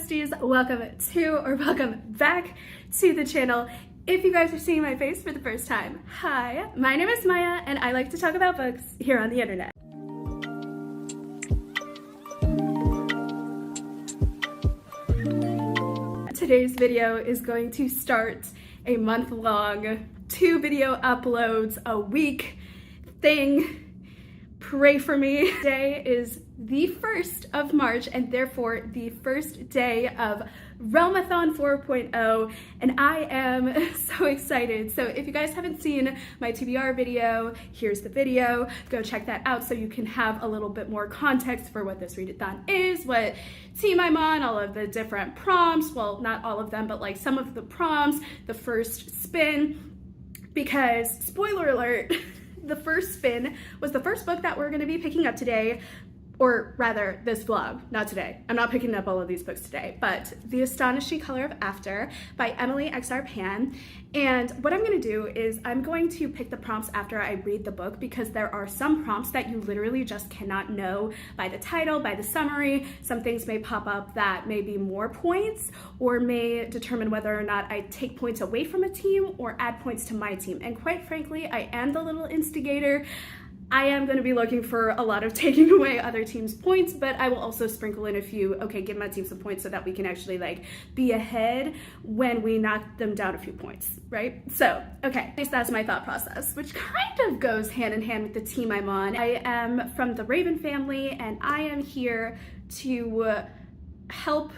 besties, welcome back to the channel. If you guys are seeing my face for the first time, hi, my name is Maya and I like to talk about books here on the internet. Today's video is going to start a month-long 2 video uploads a week thing. Pray for me. Today is the 1st of March and therefore the first day of Realmathon 4.0 and I am so excited. So if you guys haven't seen my TBR video, here's the video. Go check that out so you can have a little bit more context for what this readathon is, what team I'm on, all of the different prompts. Well, not all of them, but like some of the prompts, the first spin, because spoiler alert, the first spin was the first book that we're going to be picking up today, or rather this vlog, not today. I'm not picking up all of these books today, but The Astonishing Color of After by Emily X.R. Pan. And what I'm going to do is I'm going to pick the prompts after I read the book, because there are some prompts that you literally just cannot know by the title, by the summary. Some things may pop up that may be more points or may determine whether or not I take points away from a team or add points to my team. And quite frankly, I am the little instigator. I am going to be looking for a lot of taking away other teams' points, but I will also sprinkle in a few, okay, give my team some points so that we can actually like be ahead when we knock them down a few points, right? So, okay, at least that's my thought process, which kind of goes hand in hand with the team I'm on. I am from the Raven family and I am here to help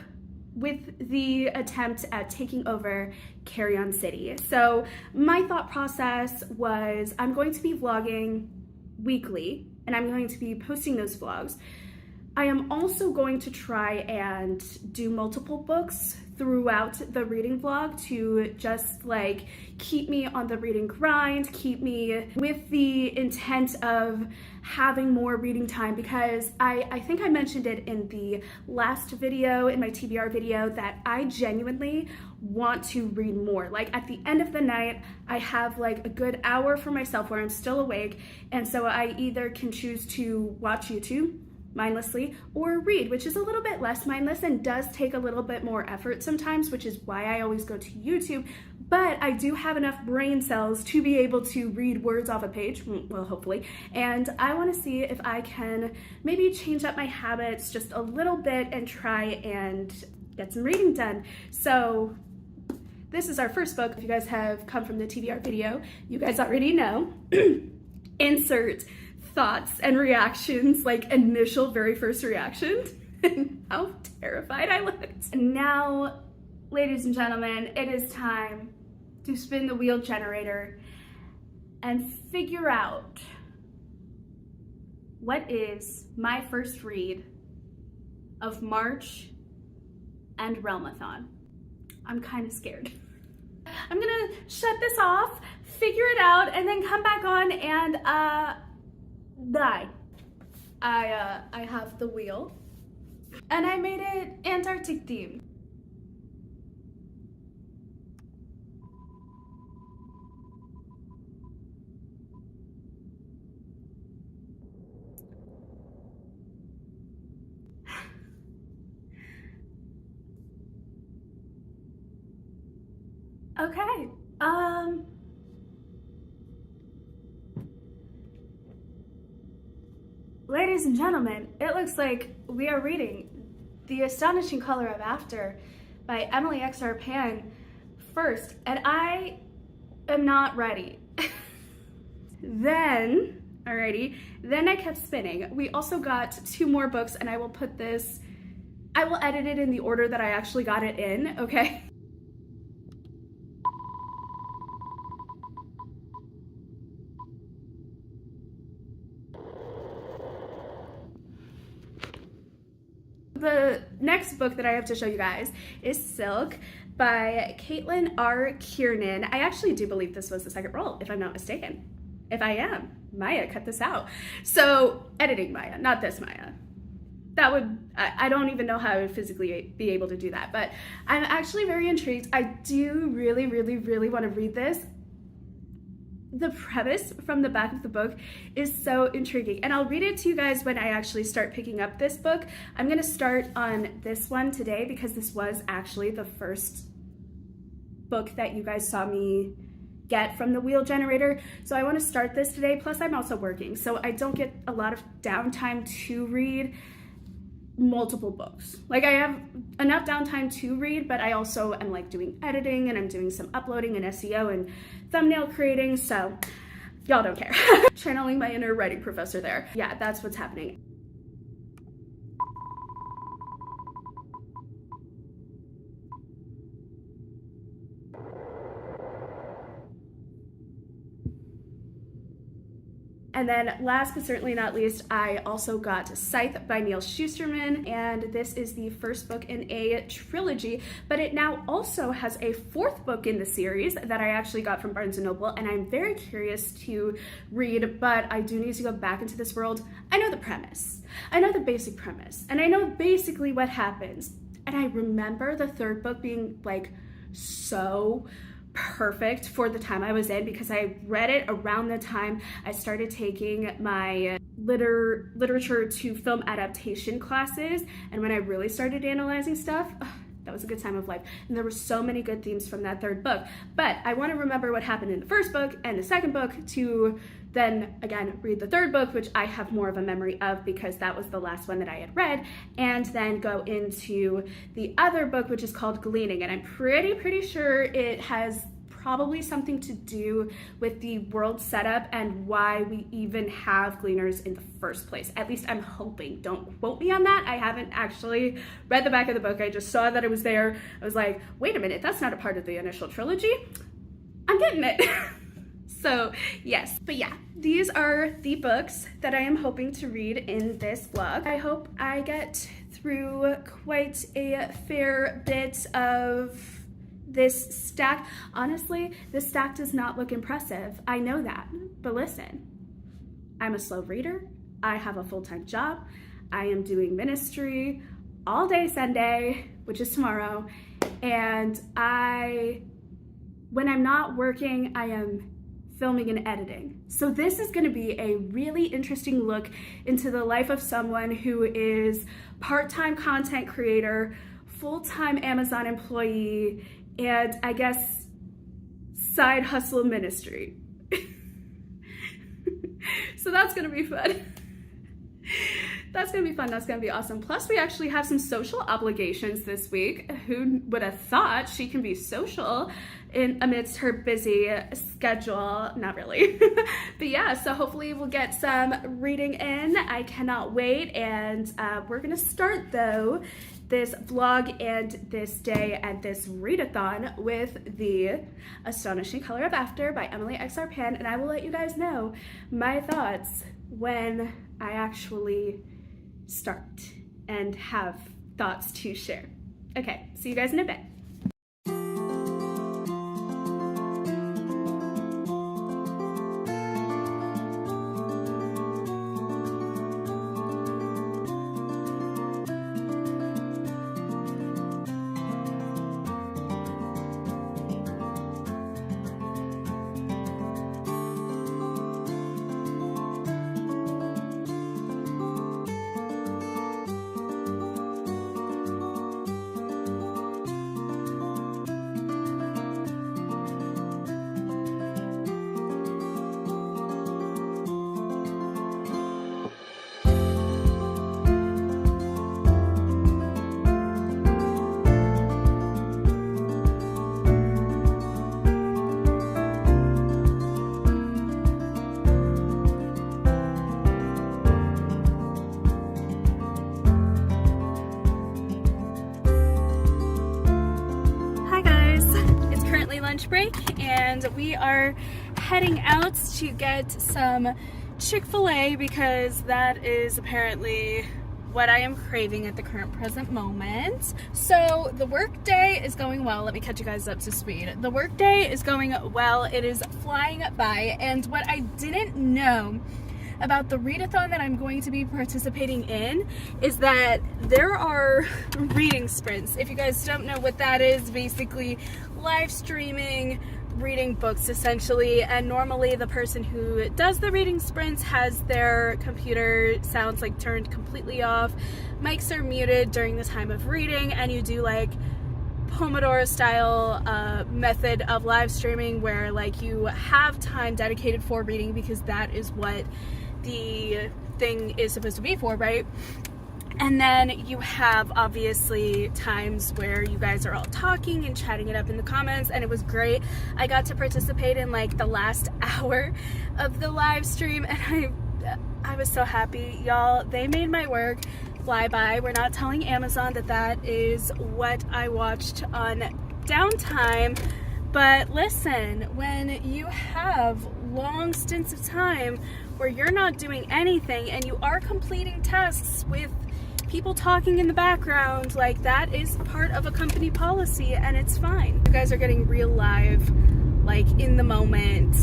with the attempt at taking over Carrion City. So my thought process was I'm going to be vlogging weekly and I'm going to be posting those vlogs. I am also going to try and do multiple books throughout the reading vlog to just like keep me on the reading grind, keep me with the intent of having more reading time, because I think I mentioned it in the last video, in my TBR video, that I genuinely want to read more. Like at the end of the night, I have like a good hour for myself where I'm still awake, and so I either can choose to watch YouTube mindlessly or read, which is a little bit less mindless and does take a little bit more effort sometimes, which is why I always go to YouTube. But I do have enough brain cells to be able to read words off a page, well, hopefully, and I want to see if I can maybe change up my habits just a little bit and try and get some reading done. So this is our first book. If you guys have come from the TBR video, you guys already know. Insert thoughts and reactions, like initial very first reaction, and how terrified I looked. And now, ladies and gentlemen, it is time to spin the wheel generator and figure out what is my first read of March and Realmathon. I'm kind of scared. I'm gonna shut this off, figure it out, and then come back on and die. I have the wheel and I made it Antarctic themed. Okay, ladies and gentlemen, it looks like we are reading The Astonishing Color of After by Emily X.R. Pan first, and I am not ready. Then I kept spinning. We also got 2 more books, and I will edit it in the order that I actually got it in, okay? The next book that I have to show you guys is Silk by Caitlin R. Kiernan. I actually do believe this was the second roll, if I'm not mistaken. If I am, Maya, cut this out. So, editing Maya, not this Maya. That would, I don't even know how I would physically be able to do that, but I'm actually very intrigued. I do really want to read this. the premise from the back of the book is so intriguing, and I'll read it to you guys when I actually start picking up this book. I'm gonna start on this one today because this was actually the first book that you guys saw me get from the Wheel Generator. So I want to start this today. Plus I'm also working, so I don't get a lot of downtime to read multiple books. Like, I have enough downtime to read, but I also am like doing editing, and I'm doing some uploading and SEO and thumbnail creating, so y'all don't care. Channeling my inner writing professor there. Yeah, that's what's happening. And then last but certainly not least, I also got Scythe by Neal Shusterman, and this is the first book in a trilogy, but it now also has a fourth book in the series that I actually got from Barnes & Noble, and I'm very curious to read, but I do need to go back into this world. I know the premise. I know the basic premise, and I know basically what happens. And I remember the third book being like so perfect for the time I was in, because I read it around the time I started taking my literature to film adaptation classes, and when I really started analyzing stuff, that was a good time of life. And there were so many good themes from that third book, but I want to remember what happened in the first book and the second book to then again read the third book, which I have more of a memory of because that was the last one that I had read, and then go into the other book, which is called Gleaning, and I'm pretty sure it has probably something to do with the world setup and why we even have gleaners in the first place. At least I'm hoping. Don't quote me on that. I haven't actually read the back of the book. I just saw that it was there. I was like, wait a minute, that's not a part of the initial trilogy. I'm getting it. So yes, but yeah, these are the books that I am hoping to read in this vlog. I hope I get through quite a fair bit of this stack. Honestly, this stack does not look impressive. I know that, but listen, I'm a slow reader. I have a full-time job. I am doing ministry all day Sunday, which is tomorrow, and when I'm not working, I am filming and editing. So this is gonna be a really interesting look into the life of someone who is part-time content creator, full-time Amazon employee, and I guess side hustle ministry. So that's gonna be fun. That's gonna be fun, that's gonna be awesome. Plus we actually have some social obligations this week. Who would have thought she can be social amidst her busy schedule? Not really. But yeah, so hopefully we'll get some reading in. I cannot wait, and we're gonna start though this vlog and this day and this readathon with The Astonishing Color of After by Emily X. Arpan, and I will let you guys know my thoughts when I actually start and have thoughts to share. Okay, see you guys in a bit. Lunch break, and we are heading out to get some Chick-fil-A because that is apparently what I am craving at the present moment. So the work day is going well. Let me catch you guys up to speed. The work day is going well. It is flying by, and what I didn't know about the readathon that I'm going to be participating in is that there are reading sprints. If you guys don't know what that is, basically live streaming reading books essentially, and normally the person who does the reading sprints has their computer sounds like turned completely off, mics are muted during the time of reading, and you do like Pomodoro style method of live streaming where like you have time dedicated for reading because that is what the thing is supposed to be for, right? And then you have obviously times where you guys are all talking and chatting it up in the comments, and it was great. I got to participate in like the last hour of the live stream, and I was so happy, y'all. They made my work fly by. We're not telling Amazon that that is what I watched on downtime, but listen, when you have long stints of time where you're not doing anything and you are completing tasks with people talking in the background, like that is part of a company policy and it's fine. You guys are getting real live, like in the moment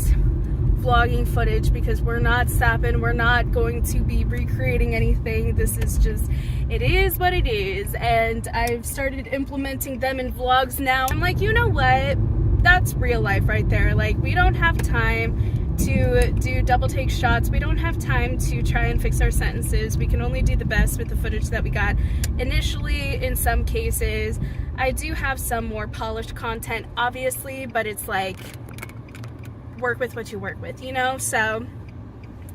vlogging footage because we're not stopping. We're not going to be recreating anything. This is just, it is what it is. And I've started implementing them in vlogs now. I'm like, you know what? That's real life right there. Like, we don't have time to do double take shots. We don't have time to try and fix our sentences. We can only do the best with the footage that we got. Initially, in some cases, I do have some more polished content, obviously, but it's like, work with what you work with, you know? So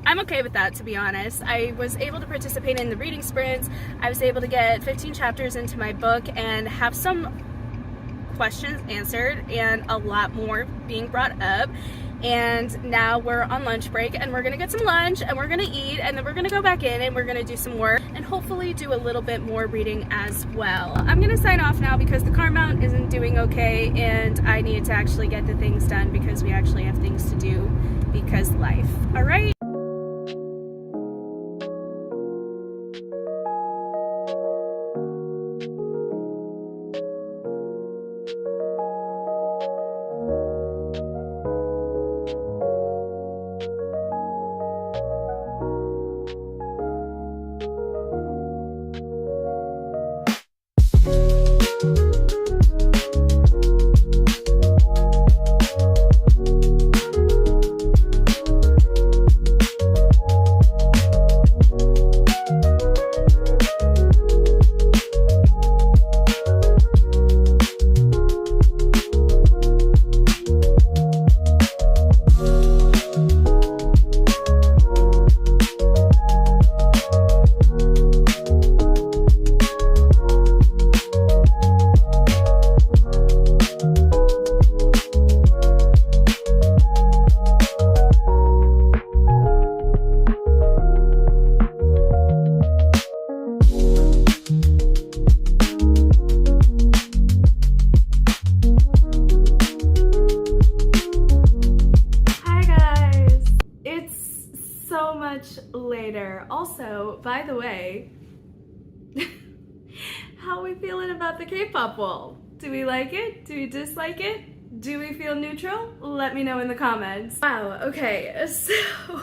I'm okay with that, to be honest. I was able to participate in the reading sprints. I was able to get 15 chapters into my book and have some questions answered and a lot more being brought up. And now we're on lunch break and we're gonna get some lunch and we're gonna eat and then we're gonna go back in and we're gonna do some work and hopefully do a little bit more reading as well. I'm gonna sign off now because the car mount isn't doing okay and I need to actually get the things done because we actually have things to do because life. All right. Later. Also, by the way, how are we feeling about the K-pop wall? Do we like it? Do we dislike it? Do we feel neutral? Let me know in the comments. Wow, okay, so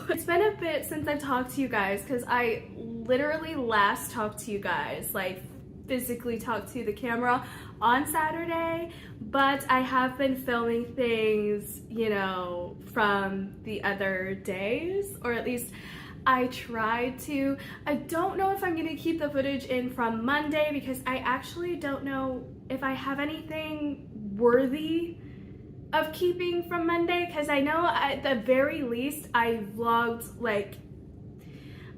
it's been a bit since I've talked to you guys because I literally last talked to you guys, like physically talked to the camera on Saturday, but I have been filming things, you know, from the other days, or at least I tried to. I don't know if I'm gonna keep the footage in from Monday because I actually don't know if I have anything worthy of keeping from Monday, because I know at the very least I vlogged like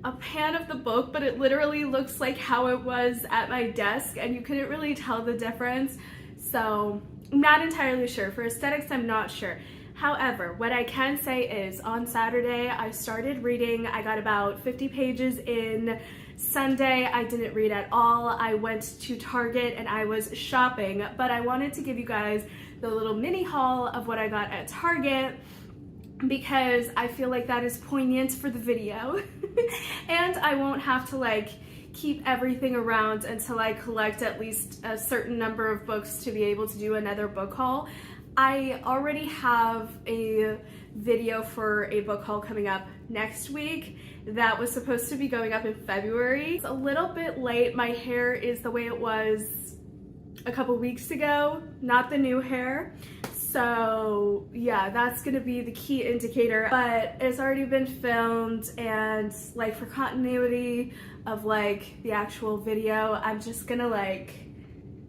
a pan of the book, but it literally looks like how it was at my desk and you couldn't really tell the difference. So I'm not entirely sure. For aesthetics, I'm not sure. However, what I can say is on Saturday, I started reading. I got about 50 pages in. Sunday, I didn't read at all. I went to Target and I was shopping, but I wanted to give you guys the little mini haul of what I got at Target because I feel like that is poignant for the video. And I won't have to like keep everything around until I collect at least a certain number of books to be able to do another book haul. I already have a video for a book haul coming up next week that was supposed to be going up in February. It's a little bit late. My hair is the way it was a couple weeks ago, not the new hair. So yeah, that's gonna be the key indicator, but it's already been filmed, and like for continuity of like the actual video, I'm just gonna like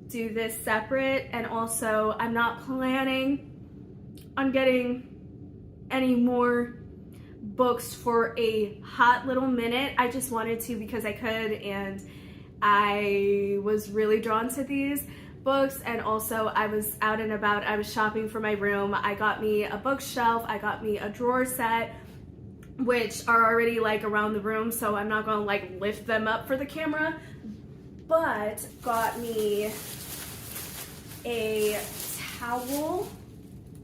do this separate. And also I'm not planning on getting any more books for a hot little minute. I just wanted to because I could, and I was really drawn to these books. And also I was out and about, I was shopping for my room. I got me a bookshelf, I got me a drawer set, which are already like around the room, so I'm not gonna like lift them up for the camera, but got me a towel,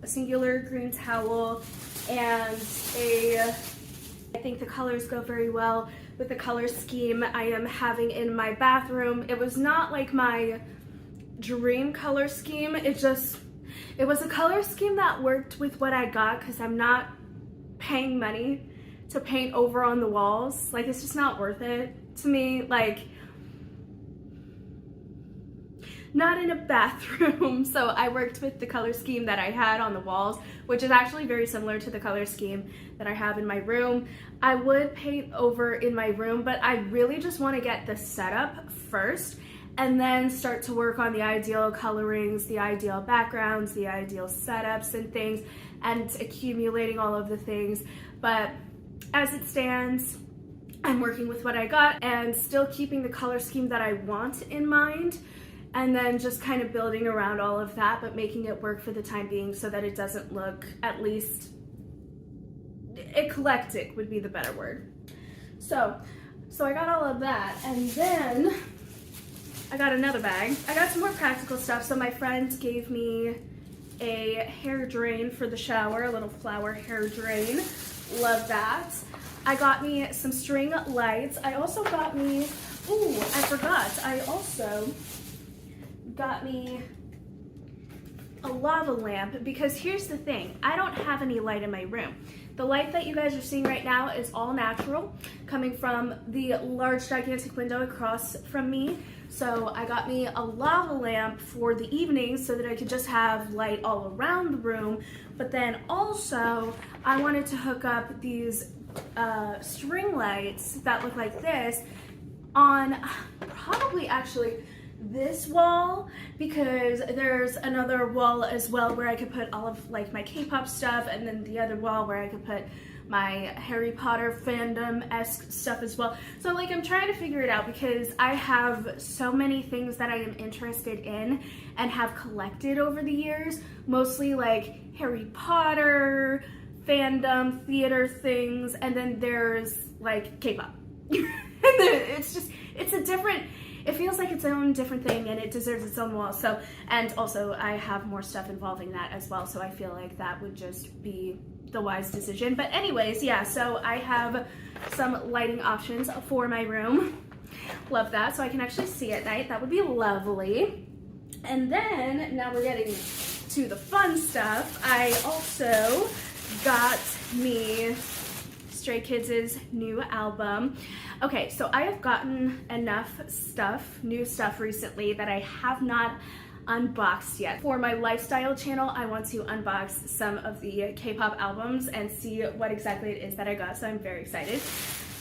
a singular green towel, and I think the colors go very well with the color scheme I am having in my bathroom. It was not like my dream color scheme, it was a color scheme that worked with what I got, because I'm not paying money to paint over on the walls. Like, it's just not worth it to me. Like, not in a bathroom. So I worked with the color scheme that I had on the walls, which is actually very similar to the color scheme that I have in my room. I would paint over in my room, but I really just want to get the setup first and then start to work on the ideal colorings, the ideal backgrounds, the ideal setups and things, and accumulating all of the things. But as it stands, I'm working with what I got and still keeping the color scheme that I want in mind, and then just kind of building around all of that, but making it work for the time being so that it doesn't look, at least eclectic would be the better word. So I got all of that, and then I got another bag. I got some more practical stuff. So my friend gave me a hair drain for the shower, a little flower hair drain. Love that. I got me some string lights. I also got me, I forgot. I also got me a lava lamp, because here's the thing. I don't have any light in my room. The light that you guys are seeing right now is all natural, coming from the large gigantic window across from me. So I got me a lava lamp for the evening so that I could just have light all around the room. But then also I wanted to hook up these string lights that look like this on probably actually this wall, because there's another wall as well where I could put all of like my K-pop stuff, and then the other wall where I could put my Harry Potter fandom-esque stuff as well. So like I'm trying to figure it out, because I have so many things that I am interested in and have collected over the years, mostly like Harry Potter, fandom, theater things, and then there's like K-pop. It feels like its own different thing, and it deserves its own wall. So, and also I have more stuff involving that as well, so I feel like that would just be the wise decision. But anyways, yeah, so I have some lighting options for my room. Love that, so I can actually see at night. That would be lovely. And then, now we're getting to the fun stuff. I also got me Stray Kids' new album. Okay, so I have gotten enough stuff, new stuff recently, that I have not unboxed yet. For my lifestyle channel, I want to unbox some of the K-pop albums and see what exactly it is that I got, so I'm very excited.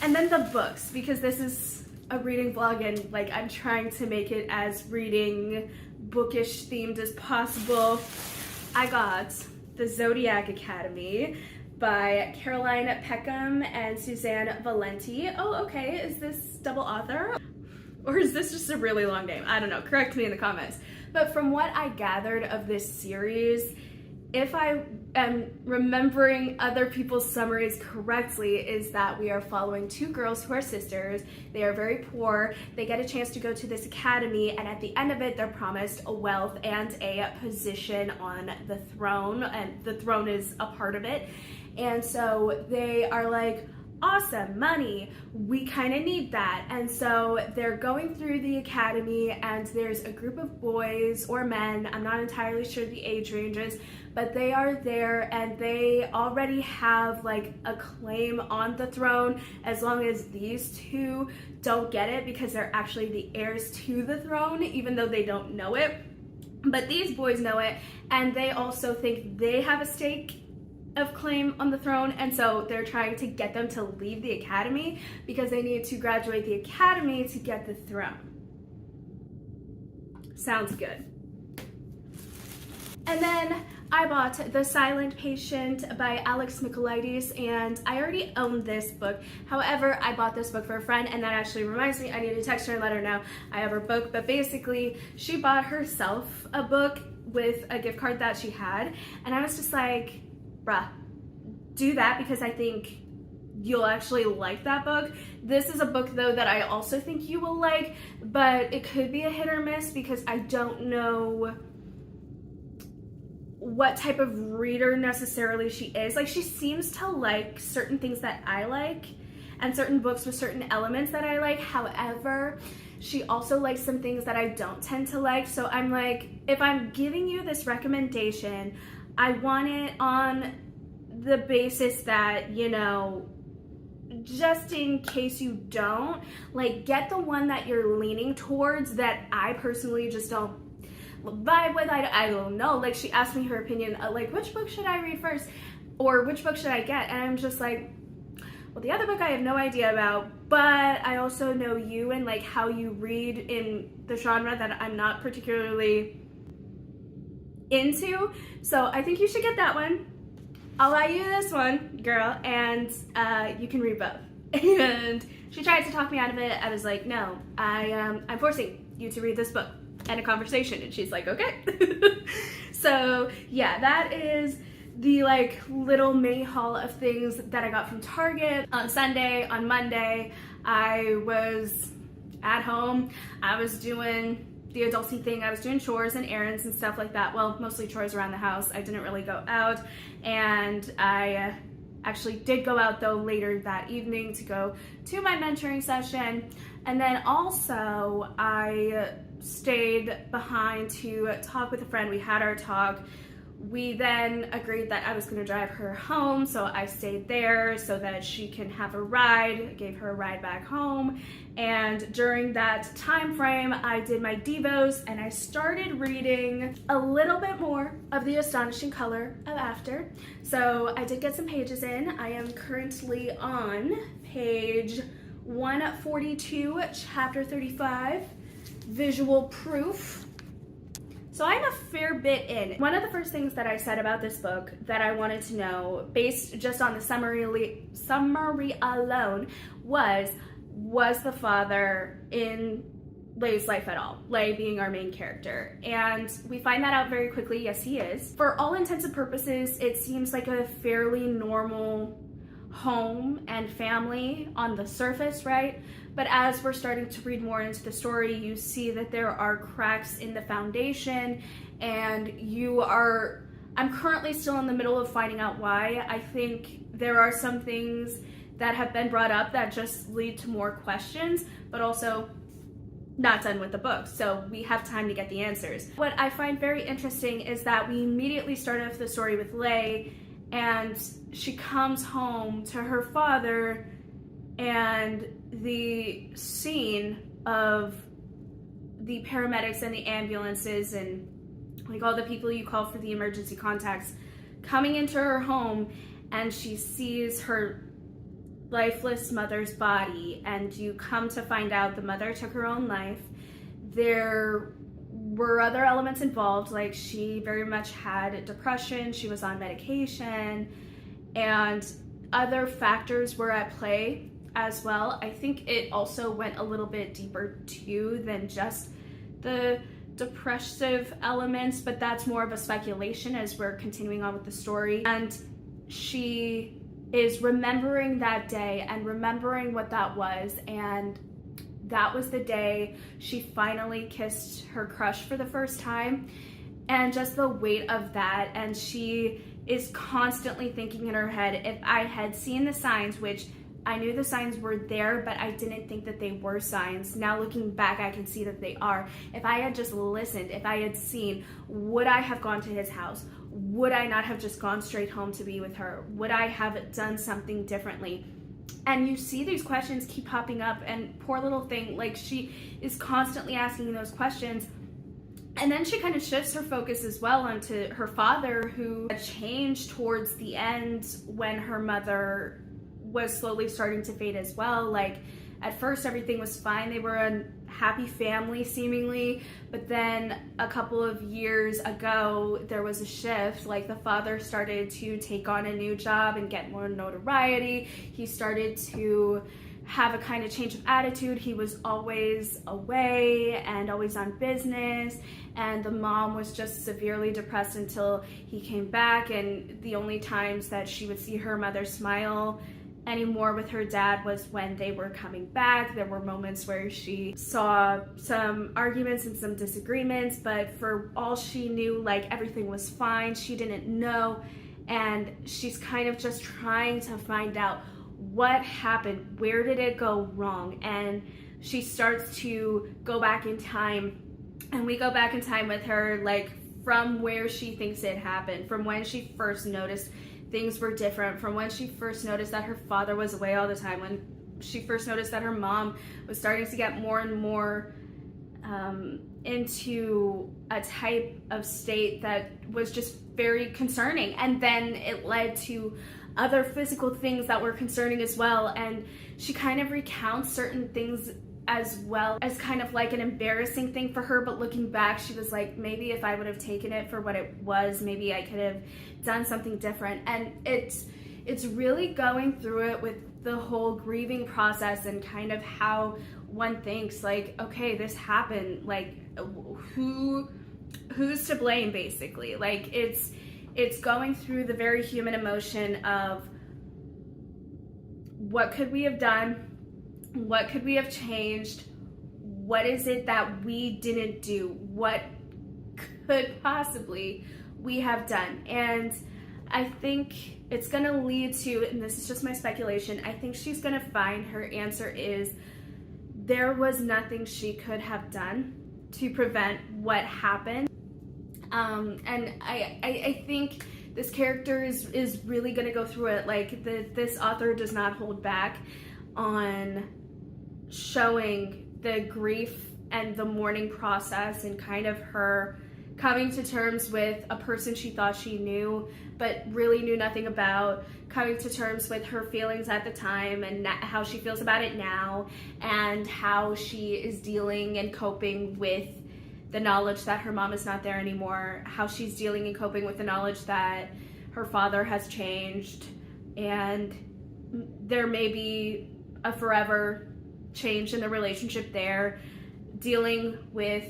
And then the books, because this is a reading vlog, and like I'm trying to make it as reading bookish themed as possible. I got The Zodiac Academy by Caroline Peckham and Suzanne Valenti. Oh, okay, is this double author? Or is this just a really long name? I don't know, correct me in the comments. But from what I gathered of this series, if I am remembering other people's summaries correctly, is that we are following two girls who are sisters. They are very poor. They get a chance to go to this academy, and at the end of it, they're promised a wealth and a position on the throne, and the throne is a part of it. And so they are like, awesome, money, we kind of need that. And so they're going through the academy, and there's a group of boys or men, I'm not entirely sure the age ranges, but they are there, and they already have like a claim on the throne, as long as these two don't get it, because they're actually the heirs to the throne, even though they don't know it. But these boys know it, and they also think they have a stake of claim on the throne, and so they're trying to get them to leave the academy because they need to graduate the academy to get the throne. Sounds good. And then I bought The Silent Patient by Alex Michaelides, and I already owned this book. However, I bought this book for a friend, and that actually reminds me, I need to text her and let her know I have her book. But basically, she bought herself a book with a gift card that she had, and I was just like, bruh, do that because I think you'll actually like that book. This is a book though that I also think you will like, but it could be a hit or miss because I don't know what type of reader necessarily she is. Like, she seems to like certain things that I like and certain books with certain elements that I like. However, she also likes some things that I don't tend to like. So I'm like, if I'm giving you this recommendation, I want it on the basis that, you know, just in case you don't, like, get the one that you're leaning towards that I personally just don't vibe with. I don't know. Like, she asked me her opinion, like, which book should I read first? Or which book should I get? And I'm just like, well, the other book I have no idea about, but I also know you and, like, how you read in the genre that I'm not particularly into. So I think you should get that one. I'll buy you this one, girl, and you can read both. And she tried to talk me out of it. I was like, no, I'm forcing you to read this book and a conversation. And she's like, okay. So yeah, that is the like little mini haul of things that I got from Target. On Sunday, on Monday, I was at home. I was doing the adulty thing. I was doing chores and errands and stuff like that. Well, mostly chores around the house. I didn't really go out, and I actually did go out though later that evening to go to my mentoring session. And then also I stayed behind to talk with a friend. We had our talk. We then agreed that I was going to drive her home, so I stayed there so that she can have a ride. I gave her a ride back home, and during that time frame, I did my devos, and I started reading a little bit more of The Astonishing Color of After. So I did get some pages in. I am currently on page 142, chapter 35, Visual Proof. So I'm a fair bit in. One of the first things that I said about this book that I wanted to know, based just on the summary alone, was the father in Leigh's life at all? Leigh being our main character. And we find that out very quickly. Yes, he is. For all intents and purposes, it seems like a fairly normal home and family on the surface, right? But as we're starting to read more into the story, you see that there are cracks in the foundation, and I'm currently still in the middle of finding out why. I think there are some things that have been brought up that just lead to more questions, but also not done with the book, so we have time to get the answers. What I find very interesting is that we immediately start off the story with Leigh, and she comes home to her father, and the scene of the paramedics and the ambulances and like all the people you call for the emergency contacts coming into her home, and she sees her lifeless mother's body, and you come to find out the mother took her own life. There were other elements involved, like she very much had depression, she was on medication, and other factors were at play as well. I think it also went a little bit deeper too than just the depressive elements, but that's more of a speculation as we're continuing on with the story. And she is remembering that day and remembering what that was, and that was the day she finally kissed her crush for the first time, and just the weight of that. And she is constantly thinking in her head, if I had seen the signs, which I knew the signs were there, but I didn't think that they were signs. Now looking back, I can see that they are. If I had just listened, if I had seen, would I have gone to his house? Would I not have just gone straight home to be with her? Would I have done something differently? And you see these questions keep popping up, and poor little thing, like, she is constantly asking those questions. And then she kind of shifts her focus as well onto her father, who had changed towards the end when her mother was slowly starting to fade as well. Like, at first everything was fine. They were a happy family seemingly, but then a couple of years ago there was a shift. Like, the father started to take on a new job and get more notoriety. He started to have a kind of change of attitude. He was always away and always on business, and the mom was just severely depressed until he came back. And the only times that she would see her mother smile anymore with her dad was when they were coming back. There were moments where she saw some arguments and some disagreements, but for all she knew, like, everything was fine. She didn't know, and she's kind of just trying to find out what happened, where did it go wrong. And she starts to go back in time, and we go back in time with her, like, from where she thinks it happened, from when she first noticed things were different, from when she first noticed that her father was away all the time, when she first noticed that her mom was starting to get more and more into a type of state that was just very concerning. And then it led to other physical things that were concerning as well. And she kind of recounts certain things as well as kind of like an embarrassing thing for her, but looking back, she was like, maybe if I would have taken it for what it was, maybe I could have done something different. And it's really going through it with the whole grieving process and kind of how one thinks, like, okay, this happened, like, who's to blame, basically. Like, it's going through the very human emotion of what could we have done? What could we have changed? What is it that we didn't do? What could possibly we have done? And I think it's gonna lead to, and this is just my speculation, I think she's gonna find her answer is there was nothing she could have done to prevent what happened. And I think this character is really gonna go through it. Like, this author does not hold back on showing the grief and the mourning process and kind of her coming to terms with a person she thought she knew but really knew nothing about, coming to terms with her feelings at the time and how she feels about it now, and how she is dealing and coping with the knowledge that her mom is not there anymore, how she's dealing and coping with the knowledge that her father has changed, and there may be a forever change in the relationship there, dealing with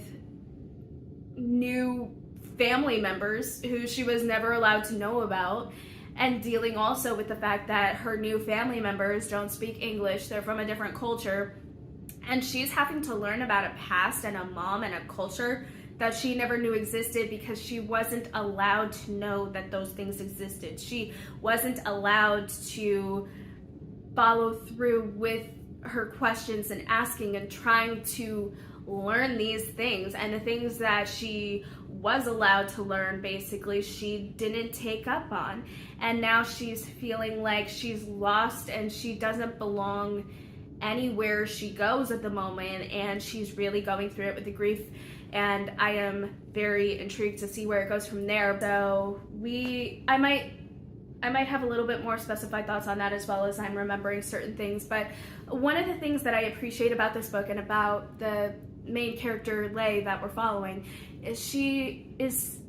new family members who she was never allowed to know about, and dealing also with the fact that her new family members don't speak English, they're from a different culture, and she's having to learn about a past and a mom and a culture that she never knew existed because she wasn't allowed to know that those things existed. She wasn't allowed to follow through with her questions and asking and trying to learn these things, and the things that she was allowed to learn, basically, she didn't take up on. And now she's feeling like she's lost and she doesn't belong anywhere she goes at the moment, and she's really going through it with the grief, and I am very intrigued to see where it goes from there. So I might have a little bit more specified thoughts on that as well as I'm remembering certain things. But one of the things that I appreciate about this book and about the main character, Lei, that we're following, is she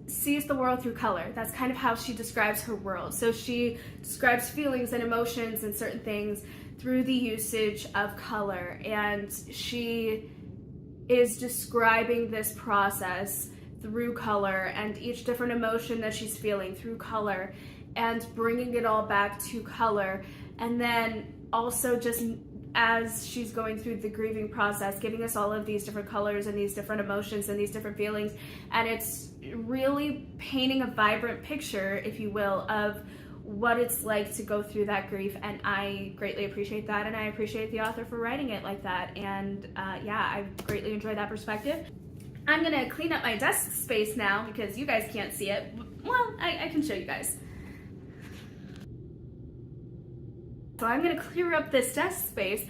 sees the world through color. That's kind of how she describes her world. So she describes feelings and emotions and certain things through the usage of color, and she is describing this process through color and each different emotion that she's feeling through color, and bringing it all back to color. And then also, just as she's going through the grieving process, giving us all of these different colors and these different emotions and these different feelings, and it's really painting a vibrant picture, if you will, of what it's like to go through that grief. And I greatly appreciate that, and I appreciate the author for writing it like that. And yeah, I greatly enjoy that perspective. I'm gonna clean up my desk space now because you guys can't see it. Well, I can show you guys. So I'm gonna clear up this desk space,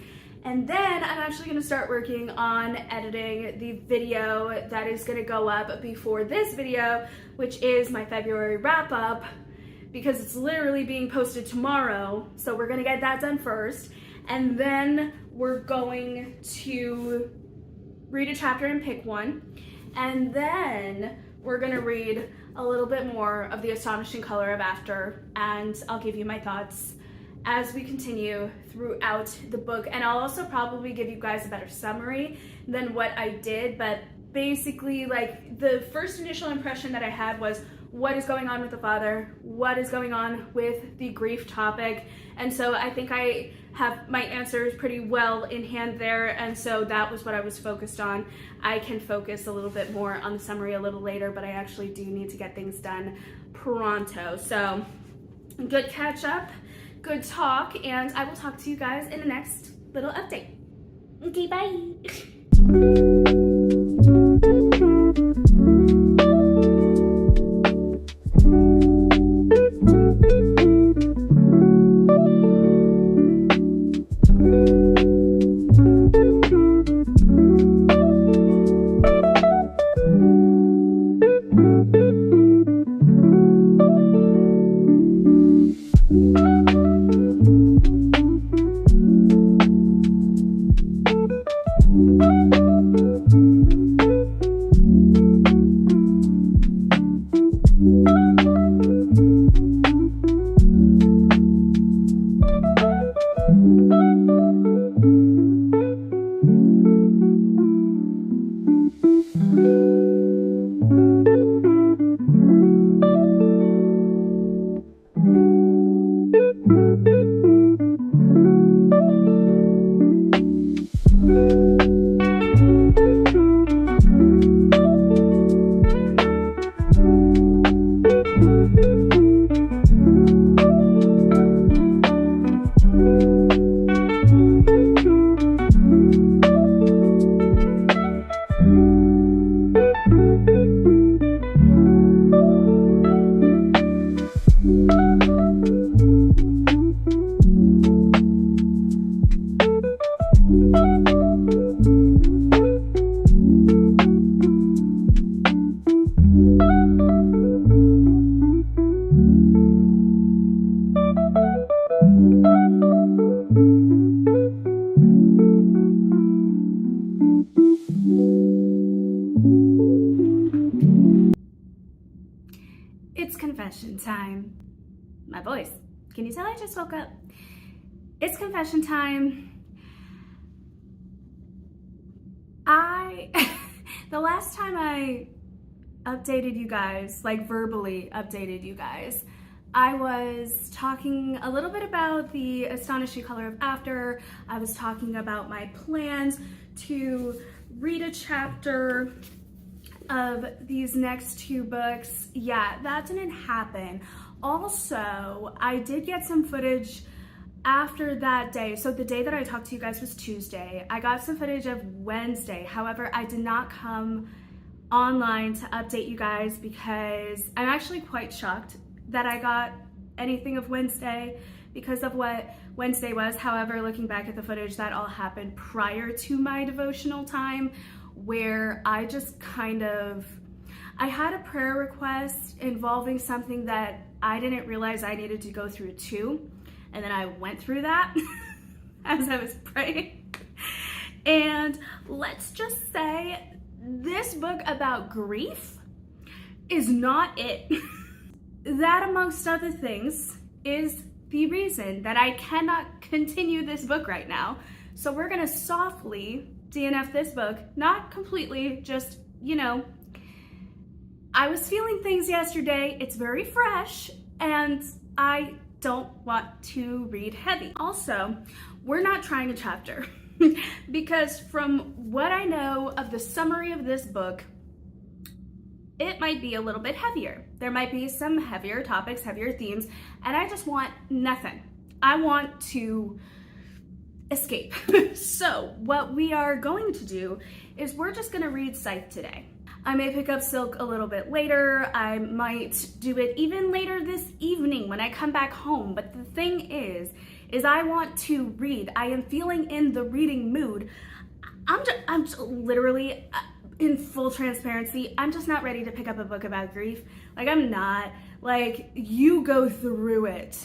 And then I'm actually gonna start working on editing the video that is gonna go up before this video, which is my February wrap up, because it's literally being posted tomorrow. So we're gonna get that done first. And then we're going to read a chapter and pick one. And then we're gonna read a little bit more of The Astonishing Color of After, and I'll give you my thoughts as we continue throughout the book. And I'll also probably give you guys a better summary than what I did, but basically, like, the first initial impression that I had was what is going on with the father, what is going on with the grief topic, and so I think I have my answers pretty well in hand there, and so that was what I was focused on. I can focus a little bit more on the summary a little later, but I actually do need to get things done pronto. So good catch up, good talk, and I will talk to you guys in the next little update. Okay, bye. It's confession time. My voice. Can you tell I just woke up? It's confession time. The last time I updated you guys, like verbally updated you guys, I was talking a little bit about The Astonishing Color of After. I was talking about my plans to read a chapter of these next two books. Yeah, that didn't happen. Also, I did get some footage after that day. So the day that I talked to you guys was Tuesday. I got some footage of Wednesday. However, I did not come online to update you guys because I'm actually quite shocked that I got anything of Wednesday because of what Wednesday was. However, looking back at the footage, that all happened prior to my devotional time, where I just I had a prayer request involving something that I didn't realize I needed to go through too. And then I went through that as I was praying. And let's just say this book about grief is not it. That, amongst other things, is the reason that I cannot continue this book right now. So we're gonna softly DNF this book, not completely, just, you know, I was feeling things yesterday, it's very fresh, and I don't want to read heavy. Also, we're not trying a chapter because from what I know of the summary of this book, it might be a little bit heavier. There might be some heavier topics, heavier themes, and I just want nothing. I want to escape. So what we are going to do is we're just gonna read Scythe today. I may pick up Silk a little bit later. I might do it even later this evening when I come back home. But the thing is is I want to read. I am feeling in the reading mood. I'm just literally, in full transparency, I'm just not ready to pick up a book about grief. Like, I'm not. Like, you go through it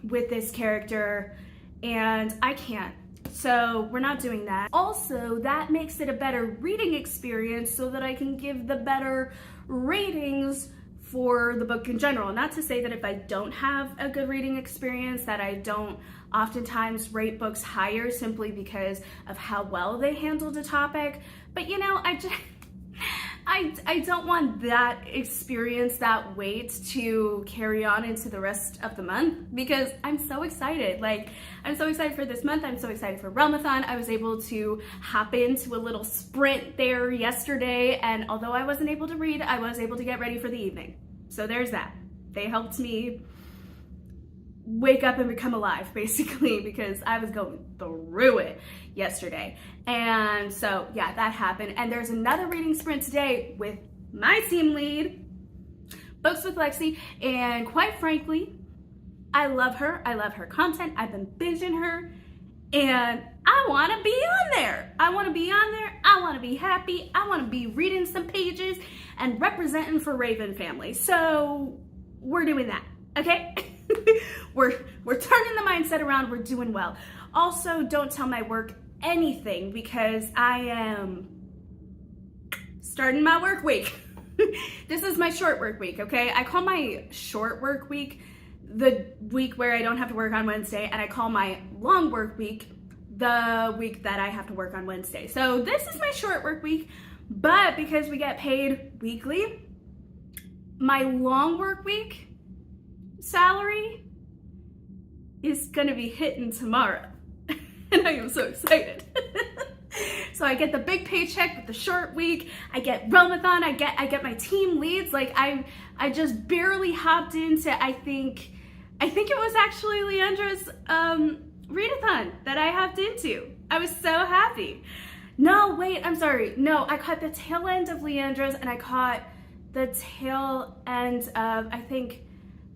with this character, and I can't. So we're not doing that. Also, that makes it a better reading experience so that I can give the better ratings for the book in general. Not to say that if I don't have a good reading experience that I don't oftentimes rate books higher simply because of how well they handled a topic, but you know, I don't want that experience, that weight to carry on into the rest of the month, because I'm so excited. Like, I'm so excited for this month. I'm so excited for Ramathon. I was able to hop into a little sprint there yesterday, and although I wasn't able to read, I was able to get ready for the evening. So there's that. They helped me wake up and become alive, basically, because I was going through it yesterday. And so yeah, that happened. And there's another reading sprint today with my team lead, Books with Lexi, and quite frankly, I love her. I love her content. I've been binging her, and I want to be on there. I want to be on there. I want to be happy. I want to be reading some pages and representing for Raven family. So we're doing that, okay? We're turning the mindset around. We're doing well. Also, don't tell my work anything because I am starting my work week. This is my short work week, okay? I call my short work week the week where I don't have to work on Wednesday, and I call my long work week the week that I have to work on Wednesday. So this is my short work week, but because we get paid weekly, my long work week salary is gonna be hitting tomorrow. And I am so excited. So I get the big paycheck with the short week. I get Ramathon. I get my team leads. Like, I just barely hopped into, I think it was actually Leandra's readathon that I hopped into. I was so happy. No, wait, I'm sorry. No, I caught the tail end of Leandra's, and I caught the tail end of, I think,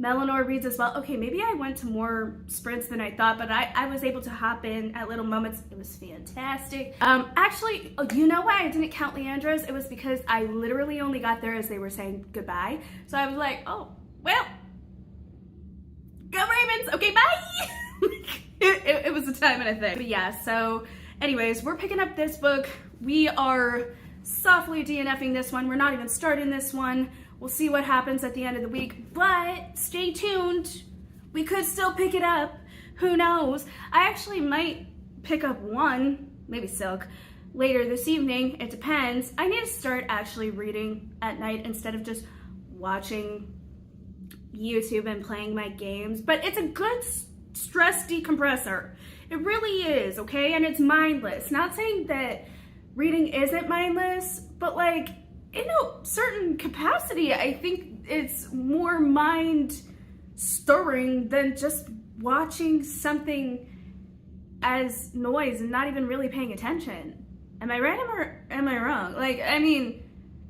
Melanor reads as well. Okay, maybe I went to more sprints than I thought, but I was able to hop in at little moments. It was fantastic. Actually, you know why I didn't count Leandra's? It was because I literally only got there as they were saying goodbye. So I was like, oh, well, go Ravens, okay, bye. it was a time and a thing. But yeah, so anyways, we're picking up this book. We are softly DNFing this one. We're not even starting this one. We'll see what happens at the end of the week, but stay tuned. We could still pick it up. Who knows? I actually might pick up one, maybe Silk, later this evening. It depends. I need to start actually reading at night instead of just watching YouTube and playing my games. But it's a good stress decompressor. It really is, okay? And it's mindless. Not saying that reading isn't mindless, but like, in a certain capacity, I think it's more mind stirring than just watching something as noise and not even really paying attention. Am I right or am I wrong? Like, I mean,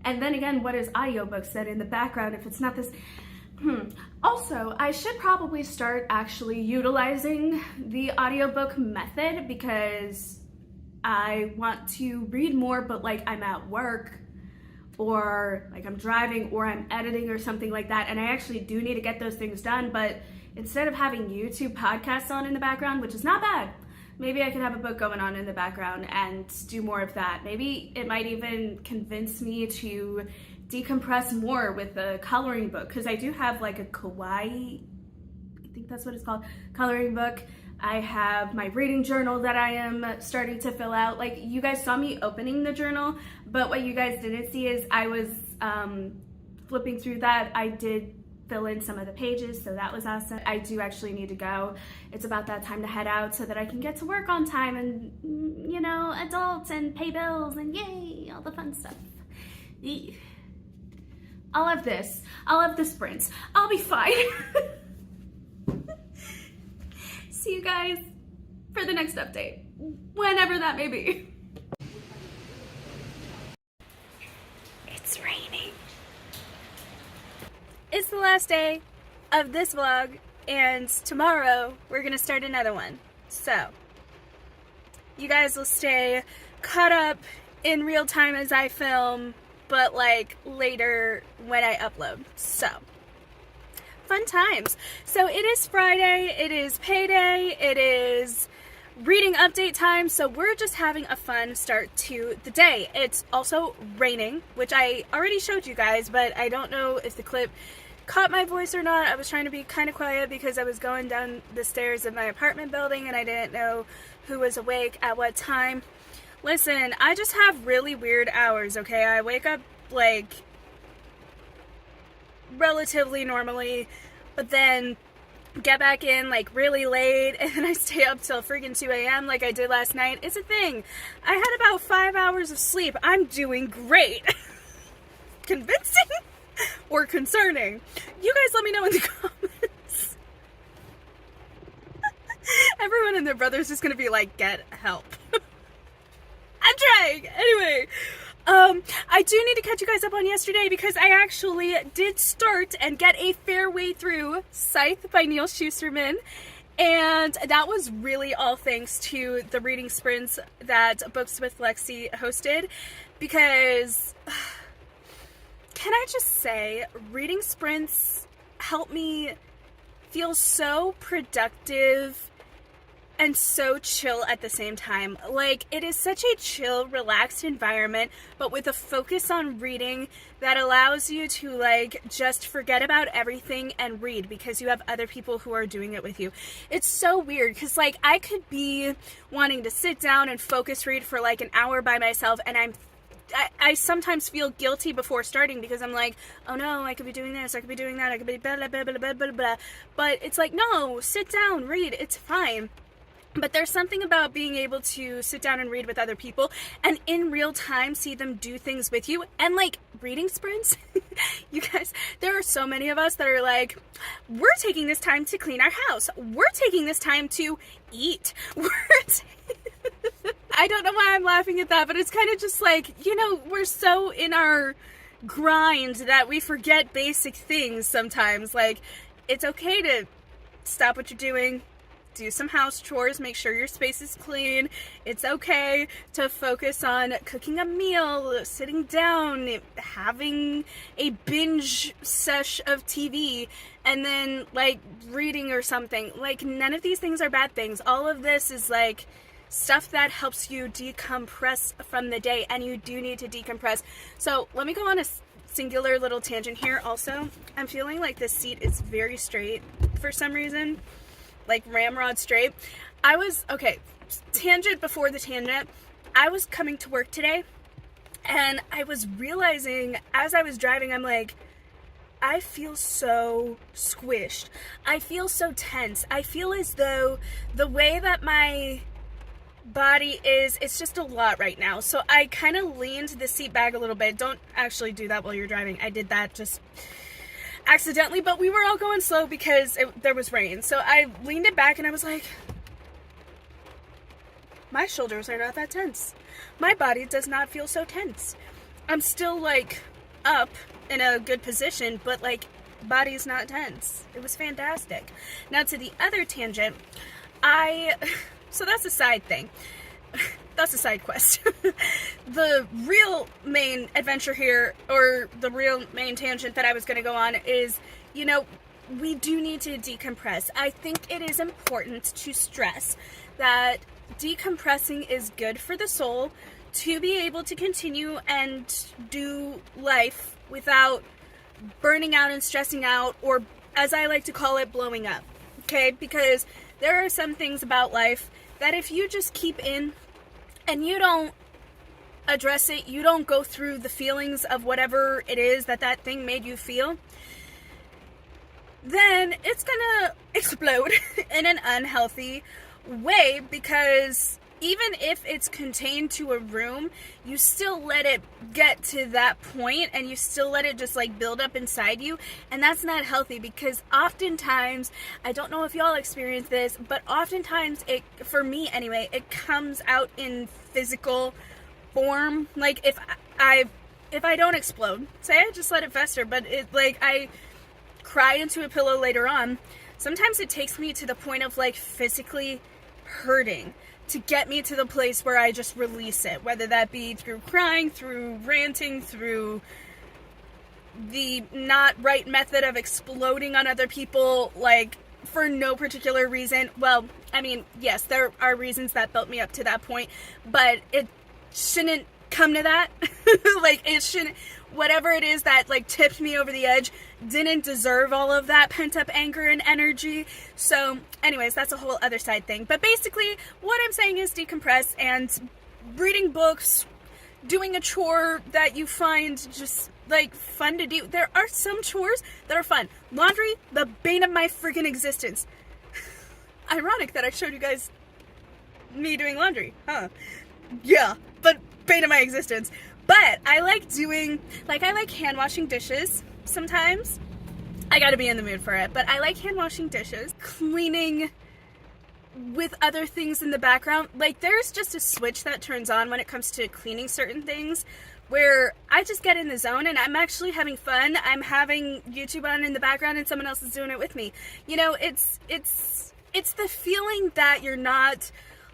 and then again, what is audiobook said in the background if it's not this? Also, I should probably start actually utilizing the audiobook method because I want to read more, but like I'm at work, or like I'm driving, or I'm editing or something like that, and I actually do need to get those things done. But instead of having YouTube podcasts on in the background, which is not bad, maybe I could have a book going on in the background and do more of that. Maybe it might even convince me to decompress more with a coloring book, because I do have like a kawaii, I think that's what it's called, coloring book. I have my reading journal that I am starting to fill out. Like, you guys saw me opening the journal, but what you guys didn't see is I was flipping through that. I did fill in some of the pages, so that was awesome. I do actually need to go. It's about that time to head out so that I can get to work on time and, you know, adults and pay bills and yay, all the fun stuff. Eek. I'll have this. I'll have the sprints. I'll be fine. See you guys for the next update, whenever that may be. It's raining. It's the last day of this vlog, and tomorrow we're gonna start another one. So, you guys will stay caught up in real time as I film, but like later when I upload. So, fun times. So it is Friday, it is payday, it is reading update time, so we're just having a fun start to the day. It's also raining, which I already showed you guys, but I don't know if the clip caught my voice or not. I was trying to be kind of quiet because I was going down the stairs of my apartment building and I didn't know who was awake at what time. Listen, I just have really weird hours, okay? I wake up like relatively normally, but then get back in like really late, and then I stay up till freaking 2 a.m. like I did last night. It's a thing. I had about 5 hours of sleep. I'm doing great. Convincing or concerning? You guys let me know in the comments. Everyone and their brother's just gonna be like, get help. I'm trying. Anyway, I do need to catch you guys up on yesterday because I actually did start and get a fair way through Scythe by Neal Shusterman, and that was really all thanks to the reading sprints that Books with Lexi hosted, because can I just say, reading sprints help me feel so productive and so chill at the same time. Like, it is such a chill, relaxed environment, but with a focus on reading that allows you to, like, just forget about everything and read because you have other people who are doing it with you. It's so weird because, like, I could be wanting to sit down and focus read for, like, an hour by myself, and I sometimes feel guilty before starting because I'm like, oh no, I could be doing this, I could be doing that, I could be blah, blah, blah, blah, blah, blah, blah. But it's like, no, sit down, read, it's fine. But there's something about being able to sit down and read with other people and in real time see them do things with you. And like reading sprints, you guys, there are so many of us that are like, we're taking this time to clean our house. We're taking this time to eat. I don't know why I'm laughing at that, but it's kind of just like, you know, we're so in our grind that we forget basic things sometimes. Like, it's okay to stop what you're doing, do some house chores, make sure your space is clean. It's okay to focus on cooking a meal, sitting down, having a binge sesh of TV, and then like reading or something. Like, none of these things are bad things. All of this is like stuff that helps you decompress from the day, and you do need to decompress. So let me go on a singular little tangent here. Also, I'm feeling like this seat is very straight for some reason. Like ramrod straight. Tangent before the tangent. I was coming to work today and I was realizing as I was driving, I'm like, I feel so squished. I feel so tense. I feel as though the way that my body is, it's just a lot right now. So I kind of leaned the seat back a little bit. Don't actually do that while you're driving. I did that just accidentally, but we were all going slow because there was rain. So I leaned it back and I was like, my shoulders are not that tense. My body does not feel so tense. I'm still like up in a good position, but like body's not tense. It was fantastic. Now to the other tangent, so that's a side thing. That's a side quest. The real main adventure here, or the real main tangent that I was going to go on is, you know, we do need to decompress. I think it is important to stress that decompressing is good for the soul to be able to continue and do life without burning out and stressing out, or as I like to call it, blowing up. Okay? Because there are some things about life that if you just keep in and you don't address it, you don't go through the feelings of whatever it is that thing made you feel, then it's gonna explode in an unhealthy way, because even if it's contained to a room, you still let it get to that point and you still let it just like build up inside you, and that's not healthy. Because oftentimes, I don't know if y'all experience this, but oftentimes it, for me anyway, it comes out in physical form. Like if I don't explode, say I just let it fester, but it like I cry into a pillow later on, sometimes it takes me to the point of like physically hurting to get me to the place where I just release it, whether that be through crying, through ranting, through the not right method of exploding on other people, like, for no particular reason. Well, I mean, yes, there are reasons that built me up to that point, but it shouldn't come to that. Like, it shouldn't, whatever it is that, like, tipped me over the edge didn't deserve all of that pent-up anger and energy. So, anyways, that's a whole other side thing. But basically, what I'm saying is decompress, and reading books, doing a chore that you find just, like, fun to do. There are some chores that are fun. Laundry, the bane of my freaking existence. Ironic that I showed you guys me doing laundry, huh? Yeah, but bane of my existence. But I like doing, like, I like hand washing dishes sometimes. I gotta be in the mood for it, but I like hand washing dishes. Cleaning with other things in the background. Like, there's just a switch that turns on when it comes to cleaning certain things, where I just get in the zone and I'm actually having fun. I'm having YouTube on in the background and someone else is doing it with me. You know, it's the feeling that you're not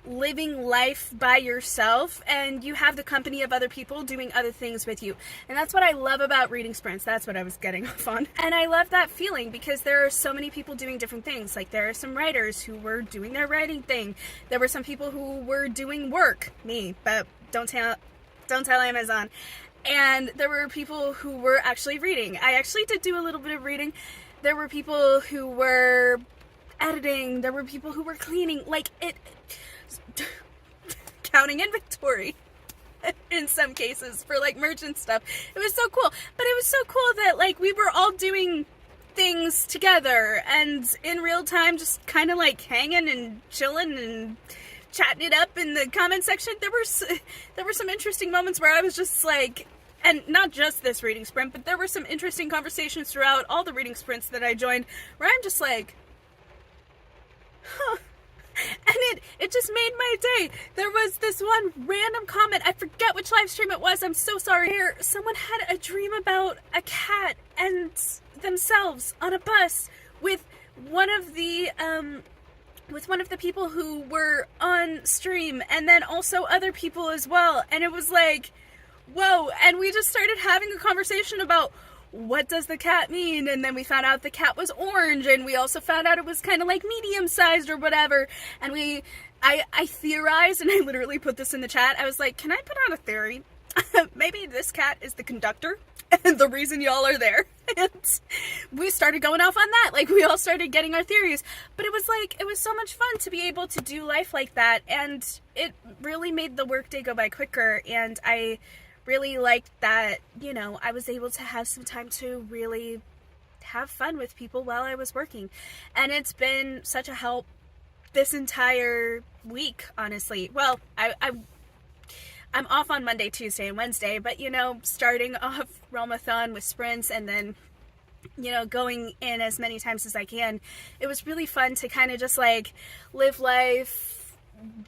living life by yourself and you have the company of other people doing other things with you. And that's what I love about reading sprints. That's what I was getting off on. And I love that feeling because there are so many people doing different things. Like, there are some writers who were doing their writing thing. There were some people who were doing work, me, but don't tell Amazon. And there were people who were actually reading. I actually did do a little bit of reading. There were people who were editing. There were people who were cleaning. Like, it counting inventory in some cases for, like, merch and stuff. It was so cool. But it was so cool that, like, we were all doing things together and in real time, just kind of, like, hanging and chilling and chatting it up in the comment section. There were some interesting moments where I was just like, and not just this reading sprint, but there were some interesting conversations throughout all the reading sprints that I joined where I'm just like, huh. And it just made my day. There was this one random comment, I forget which live stream it was, I'm so sorry, where someone had a dream about a cat and themselves on a bus with one of the people who were on stream, and then also other people as well. And it was like, whoa. And we just started having a conversation about what does the cat mean? And then we found out the cat was orange, and we also found out it was kind of like medium-sized or whatever. And I theorized, and I literally put this in the chat. I was like, can I put out a theory? Maybe this cat is the conductor and the reason y'all are there. And we started going off on that. Like, we all started getting our theories. But it was like, it was so much fun to be able to do life like that. And it really made the workday go by quicker. And I really liked that, you know, I was able to have some time to really have fun with people while I was working. And it's been such a help this entire week, honestly. Well, I'm off on Monday, Tuesday, and Wednesday, but, you know, starting off Realmathon with sprints and then, you know, going in as many times as I can, it was really fun to kind of just, like, live life,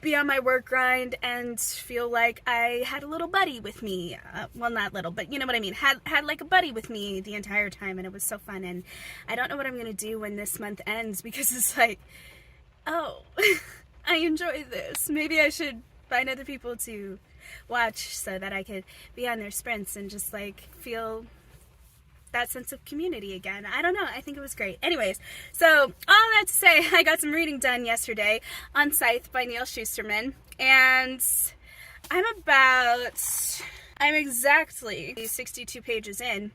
be on my work grind, and feel like I had a little buddy with me. Well, not little, but you know what I mean. Had like a buddy with me the entire time, and it was so fun. And I don't know what I'm going to do when this month ends, because it's like, oh, I enjoy this. Maybe I should find other people to watch so that I could be on their sprints and just, like, feel that sense of community again. I don't know. I think it was great. Anyways, so all that to say, I got some reading done yesterday on Scythe by Neal Shusterman, and I'm exactly 62 pages in,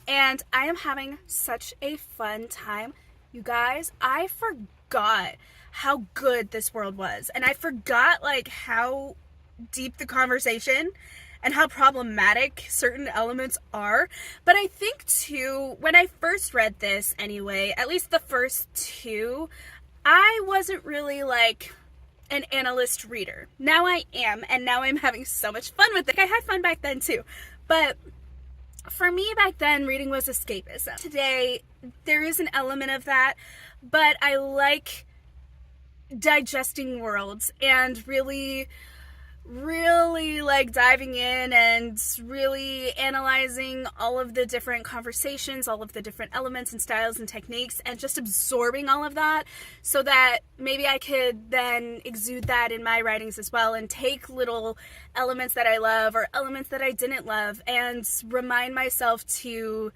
and I am having such a fun time. You guys, I forgot how good this world was, and I forgot, like, how deep the conversation and how problematic certain elements are. But I think, too, when I first read this anyway, at least the first two, I wasn't really, like, an analyst reader. Now I am, and now I'm having so much fun with it. I had fun back then, too. But for me back then, reading was escapism. Today, there is an element of that, but I like digesting worlds and really really like diving in and really analyzing all of the different conversations, all of the different elements and styles and techniques, and just absorbing all of that so that maybe I could then exude that in my writings as well, and take little elements that I love or elements that I didn't love and remind myself to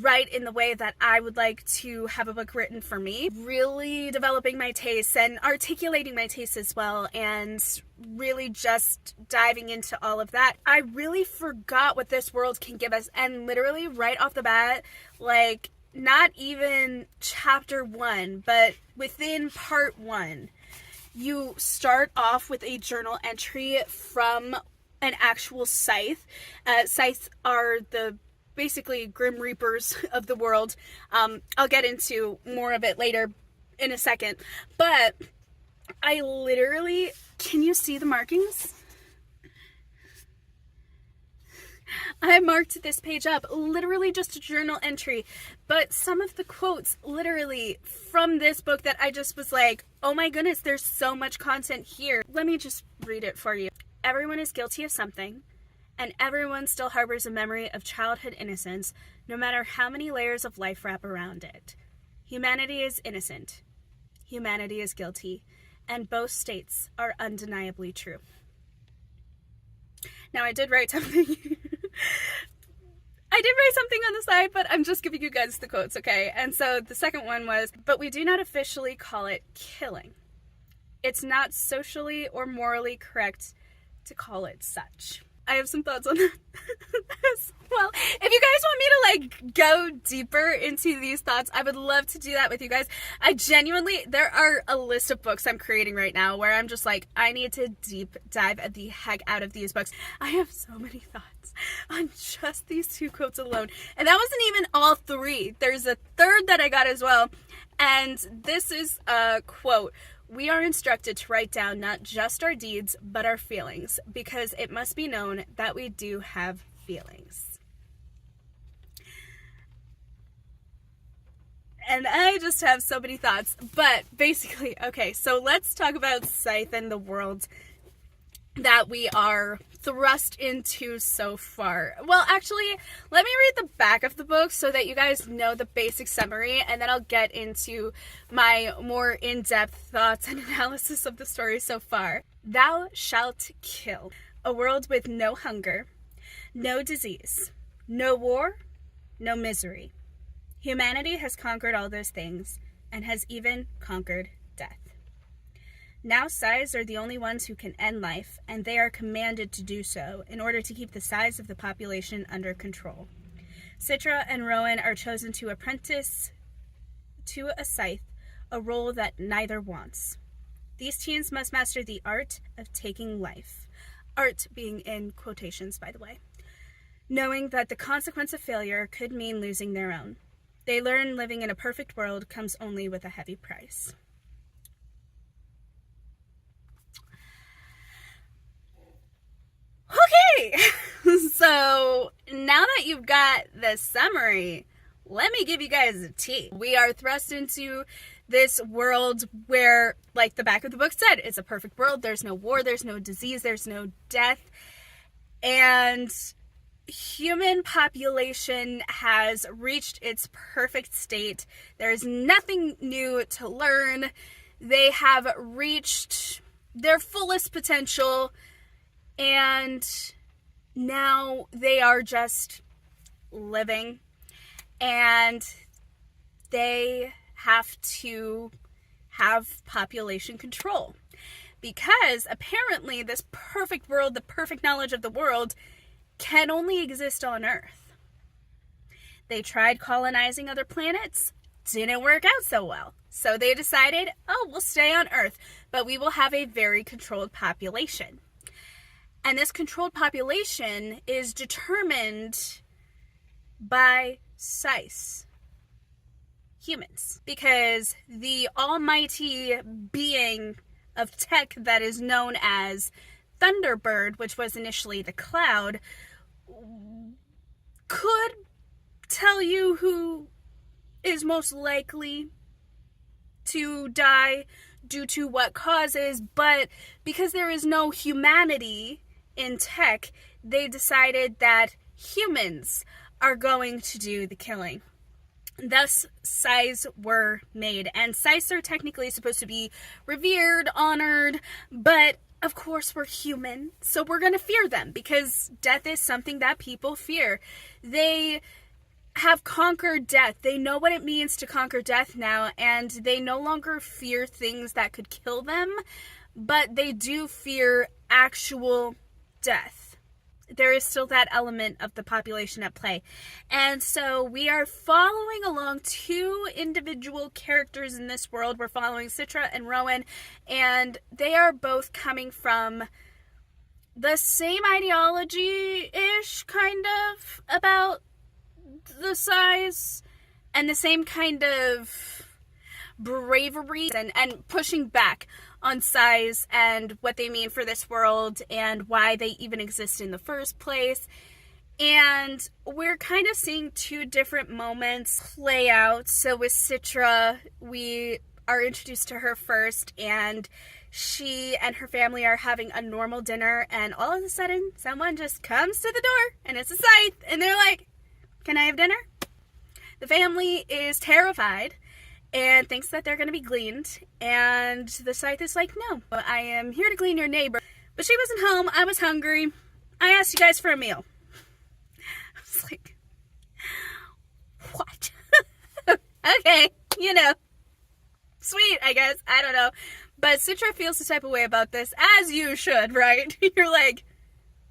write in the way that I would like to have a book written for me. Really developing my tastes and articulating my tastes as well, and really just diving into all of that. I really forgot what this world can give us, and literally right off the bat, like not even chapter 1, but within part 1, you start off with a journal entry from an actual scythe. Scythes are the basically Grim Reapers of the world. I'll get into more of it later in a second. But I literally, can you see the markings? I marked this page up, literally just a journal entry, but some of the quotes literally from this book that I just was like, oh my goodness, there's so much content here. Let me just read it for you. Everyone is guilty of something, and everyone still harbors a memory of childhood innocence, no matter how many layers of life wrap around it. Humanity is innocent. Humanity is guilty. And both states are undeniably true. Now, I did write something. I did write something on the side, but I'm just giving you guys the quotes, okay? And so the second one was, but we do not officially call it killing. It's not socially or morally correct to call it such. I have some thoughts on that as well. If you guys want me to like go deeper into these thoughts, I would love to do that with you guys. I genuinely, there are a list of books I'm creating right now where I'm just like, I need to deep dive the heck out of these books. I have so many thoughts on just these 2 quotes alone. And that wasn't even all 3. There's a third that I got as well. And this is a quote. We are instructed to write down not just our deeds, but our feelings, because it must be known that we do have feelings. And I just have so many thoughts, but basically, okay, so let's talk about Scythe and the world that we are thrust into so far. Well, actually, let me read the back of the book so that you guys know the basic summary, and then I'll get into my more in-depth thoughts and analysis of the story so far. Thou shalt kill. A world with no hunger, no disease, no war, no misery. Humanity has conquered all those things, and has even conquered death. Now scythes are the only ones who can end life, and they are commanded to do so in order to keep the size of the population under control. Citra and Rowan are chosen to apprentice to a scythe, a role that neither wants. These teens must master the art of taking life. Art being in quotations, by the way. Knowing that the consequence of failure could mean losing their own. They learn living in a perfect world comes only with a heavy price. Okay, so now that you've got the summary, let me give you guys a tea. We are thrust into this world where, like the back of the book said, it's a perfect world. There's no war, there's no disease, there's no death. And human population has reached its perfect state. There's nothing new to learn. They have reached their fullest potential. And now they are just living, and they have to have population control, because apparently this perfect world, the perfect knowledge of the world, can only exist on Earth. They tried colonizing other planets, didn't work out so well. So they decided, oh, we'll stay on Earth, but we will have a very controlled population. And this controlled population is determined by scythes, humans. Because the almighty being of tech that is known as Thunderbird, which was initially the Cloud, could tell you who is most likely to die due to what causes, but because there is no humanity in tech, they decided that humans are going to do the killing. Thus, scythes were made, and scythes are technically supposed to be revered, honored, but of course we're human, so we're gonna fear them, because death is something that people fear. They have conquered death. They know what it means to conquer death now, and they no longer fear things that could kill them, but they do fear actual death. There is still that element of the population at play. And so we are following along two individual characters in this world. We're following Citra and Rowan, and they are both coming from the same ideology-ish, kind of, about the size, and the same kind of bravery and pushing back on size and what they mean for this world and why they even exist in the first place. And we're kind of seeing two different moments play out. So with Citra, we are introduced to her first, and she and her family are having a normal dinner, and all of a sudden someone just comes to the door, and it's a scythe, and they're like, "Can I have dinner?" The family is terrified and thinks that they're going to be gleaned, and the scythe is like, "No, I am here to glean your neighbor, but she wasn't home, I was hungry, I asked you guys for a meal." I was like, what? Okay, sweet, I guess, I don't know. But Citra feels the type of way about this, as you should, right? You're like,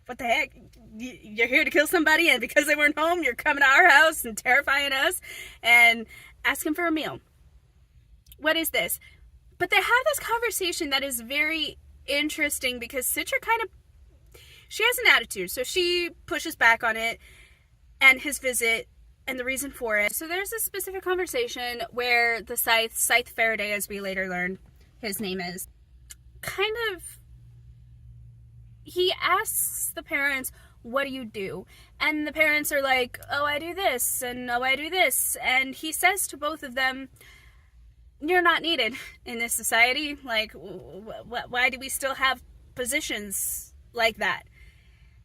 what the heck? You're here to kill somebody, and because they weren't home, you're coming to our house and terrifying us and asking for a meal. What is this? But they have this conversation that is very interesting, because Citra she has an attitude, so she pushes back on it and his visit and the reason for it. So there's this specific conversation where the Scythe Faraday, as we later learn his name is, he asks the parents, "What do you do?" And the parents are like, "Oh, I do this, and oh, I do this." And he says to both of them, "You're not needed in this society. Like, why do we still have positions like that?"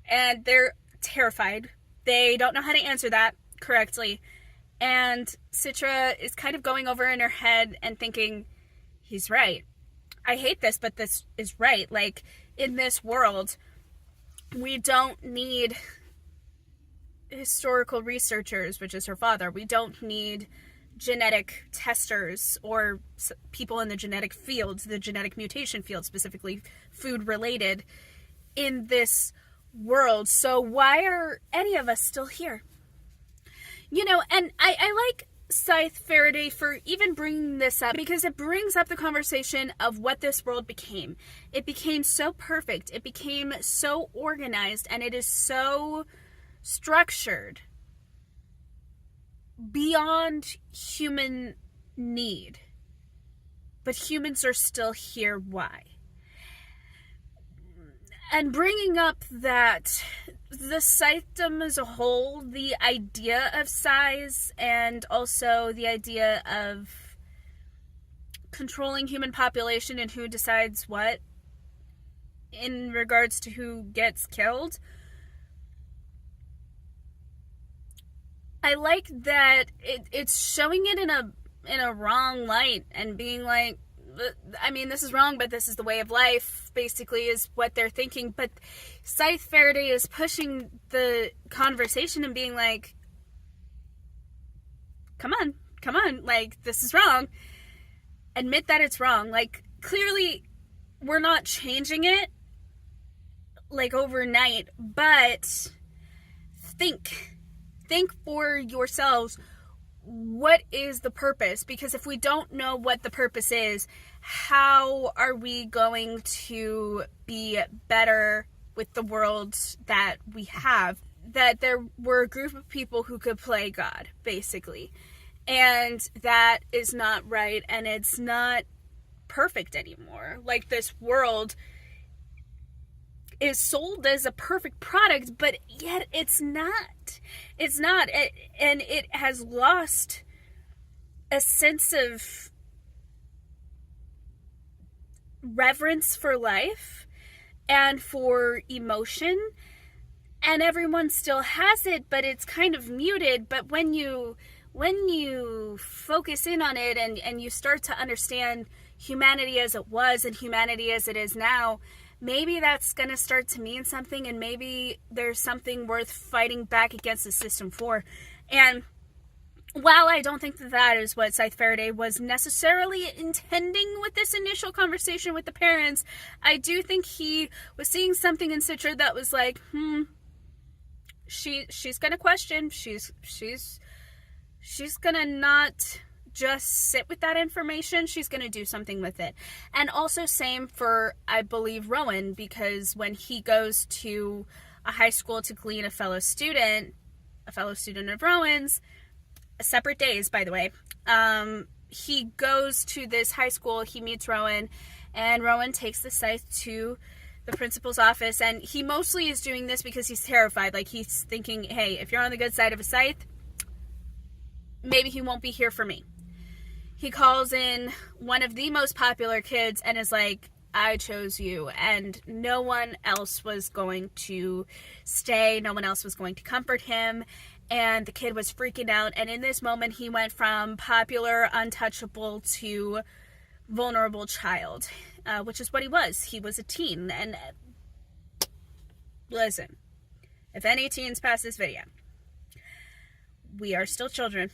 And they're terrified. They don't know how to answer that correctly. And Citra is kind of going over in her head and thinking, he's right. I hate this, but this is right. Like, in this world, we don't need historical researchers, which is her father. We don't need genetic testers or people in the genetic field, the genetic mutation field, specifically food related, in this world. So why are any of us still here? And I like Scythe Faraday for even bringing this up, because it brings up the conversation of what this world became. It became so perfect, it became so organized, and it is so structured beyond human need. But humans are still here. Why? And bringing up that the scythedom as a whole, the idea of size, and also the idea of controlling human population and who decides what in regards to who gets killed. I like that it's showing it in a wrong light and being like, I mean, this is wrong, but this is the way of life, basically, is what they're thinking. But Scythe Faraday is pushing the conversation and being like, come on, like, this is wrong. Admit that it's wrong. Like, clearly, we're not changing it, like, overnight, but think for yourselves, what is the purpose? Because if we don't know what the purpose is, how are we going to be better with the world that we have? That there were a group of people who could play God, basically. And that is not right, and it's not perfect anymore. Like, this world is sold as a perfect product, but yet it's not. It's not. And it has lost a sense of reverence for life and for emotion, and everyone still has it, but it's kind of muted. But when you focus in on it and you start to understand humanity as it was and humanity as it is now, maybe that's going to start to mean something, and maybe there's something worth fighting back against the system for. And while I don't think that is what Scythe Faraday was necessarily intending with this initial conversation with the parents, I do think he was seeing something in Citra that was like, she's gonna question. She's gonna not just sit with that information. She's gonna do something with it. And also same for, I believe, Rowan, because when he goes to a high school to glean a fellow student of Rowan's, separate days, by the way, he goes to this high school, he meets Rowan, and Rowan takes the Scythe to the principal's office, and he mostly is doing this because he's terrified. Like, he's thinking, hey, if you're on the good side of a Scythe, maybe he won't be here for me. He calls in one of the most popular kids and is like, I chose you, and no one else was going to stay, no one else was going to comfort him. And the kid was freaking out, and in this moment he went from popular, untouchable to vulnerable child, which is what he was. He was a teen. And listen, if any teens pass this video, we are still children.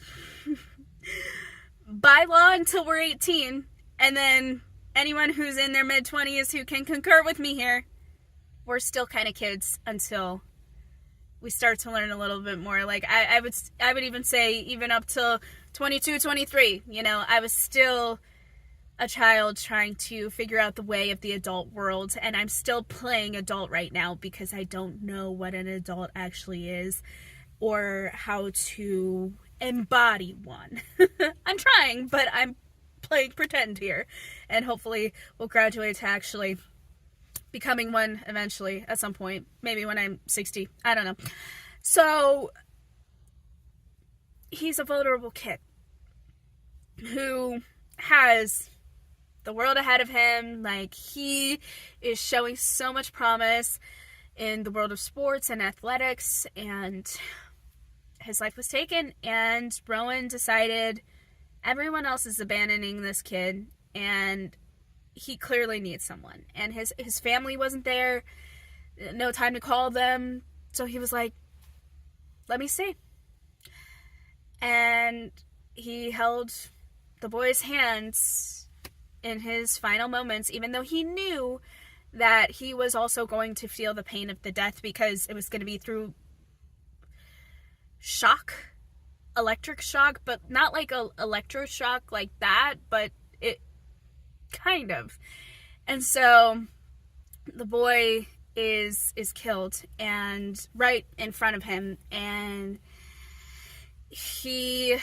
By law until we're 18, and then anyone who's in their mid-20s who can concur with me here, we're still kind of kids until we start to learn a little bit more. Like, I would even say even up till 22, 23, I was still a child trying to figure out the way of the adult world, and I'm still playing adult right now because I don't know what an adult actually is or how to embody one. I'm trying, but I'm playing pretend here, and hopefully we'll graduate to actually becoming one eventually at some point, maybe when I'm 60, I don't know. So he's a vulnerable kid who has the world ahead of him. Like, he is showing so much promise in the world of sports and athletics, and his life was taken, and Rowan decided everyone else is abandoning this kid, and he clearly needs someone. And his family wasn't there, no time to call them, so he was like, let me see. And he held the boy's hands in his final moments, even though he knew that he was also going to feel the pain of the death, because it was going to be through shock, electric shock, but not like a electroshock like that, but it kind of. And so the boy is killed, and right in front of him, and he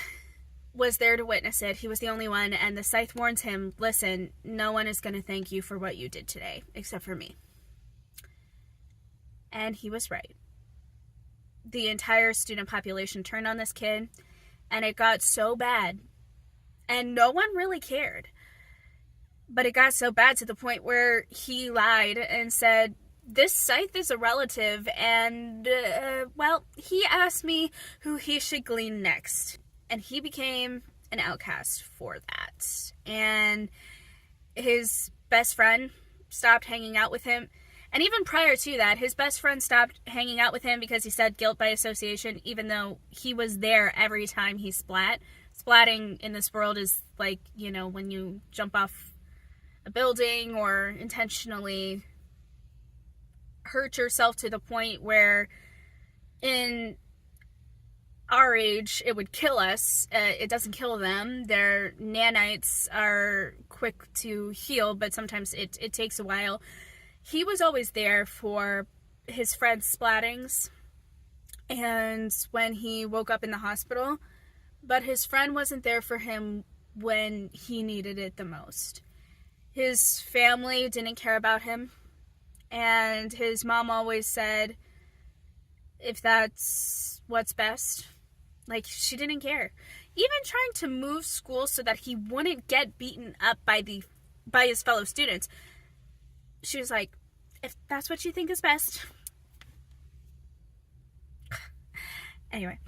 was there to witness it. He was the only one, and the Scythe warns him, listen, no one is going to thank you for what you did today except for me. And he was right. The entire student population turned on this kid, and it got so bad, and no one really cared. But it got so bad to the point where he lied and said, this Scythe is a relative, and, he asked me who he should glean next. And he became an outcast for that. And his best friend stopped hanging out with him. And even prior to that, his best friend stopped hanging out with him because he said guilt by association, even though he was there every time he splat. Splatting in this world is like, when you jump off a building or intentionally hurt yourself to the point where in our age it would kill us. It doesn't kill them. Their nanites are quick to heal, but sometimes it takes a while. He was always there for his friend's splattings and when he woke up in the hospital, but his friend wasn't there for him when he needed it the most. His family didn't care about him, and his mom always said, if that's what's best, like, she didn't care. Even trying to move school so that he wouldn't get beaten up by his fellow students. she was like, if that's what you think is best. Anyway,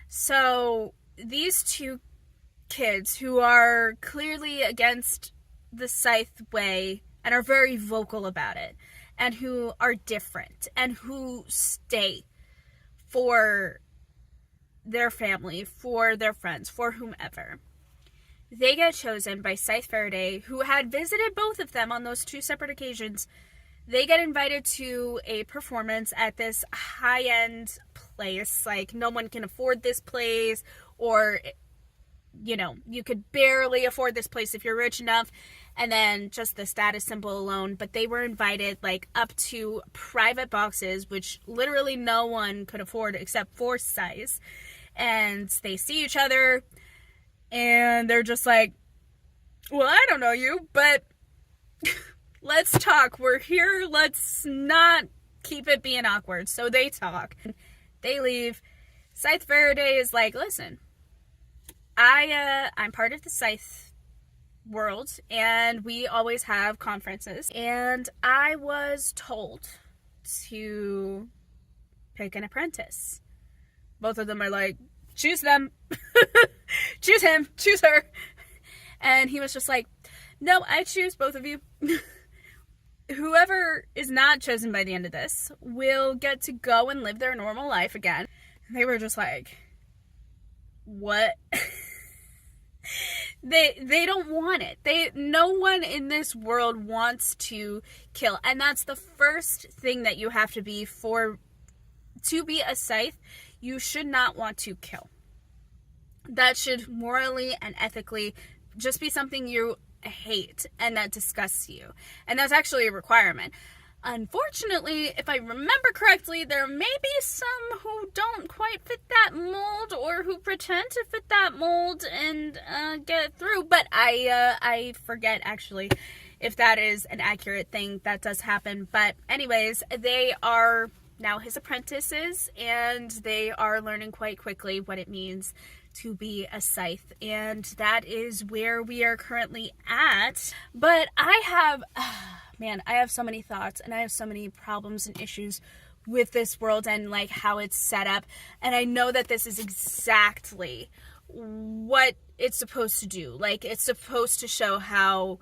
so these two kids who are clearly against the Scythe way and are very vocal about it, and who are different, and who stay for their family, for their friends, for whomever. They get chosen by Scythe Faraday, who had visited both of them on those two separate occasions. They get invited to a performance at this high-end place. Like, no one can afford this place, or, you know, you could barely afford this place if you're rich enough, and then just the status symbol alone. But they were invited, like, up to private boxes, which literally no one could afford except for Scythe. And they see each other, and they're just like, well, I don't know you, but let's talk. We're here. Let's not keep it being awkward. So they talk. They leave. Scythe Faraday is like, listen, I'm part of the Scythe world, and we always have conferences. And I was told to pick an apprentice. Both of them are like, choose them. Choose him. Choose her. And he was just like, no, I choose both of you. Whoever is not chosen by the end of this will get to go and live their normal life again. They were just like, what? They don't want it. No one in this world wants to kill. And that's the first thing that you have to be to be a Scythe. You should not want to kill. That should morally and ethically just be something you hate and that disgusts you. And that's actually a requirement. Unfortunately, if I remember correctly, there may be some who don't quite fit that mold, or who pretend to fit that mold and get through. But I forget actually if that is an accurate thing. That does happen. But anyways, they are now his apprentices, and they are learning quite quickly what it means to be a Scythe, and that is where we are currently at. But I have so many thoughts, and I have so many problems and issues with this world and like how it's set up, and I know that this is exactly what it's supposed to do. Like, it's supposed to show how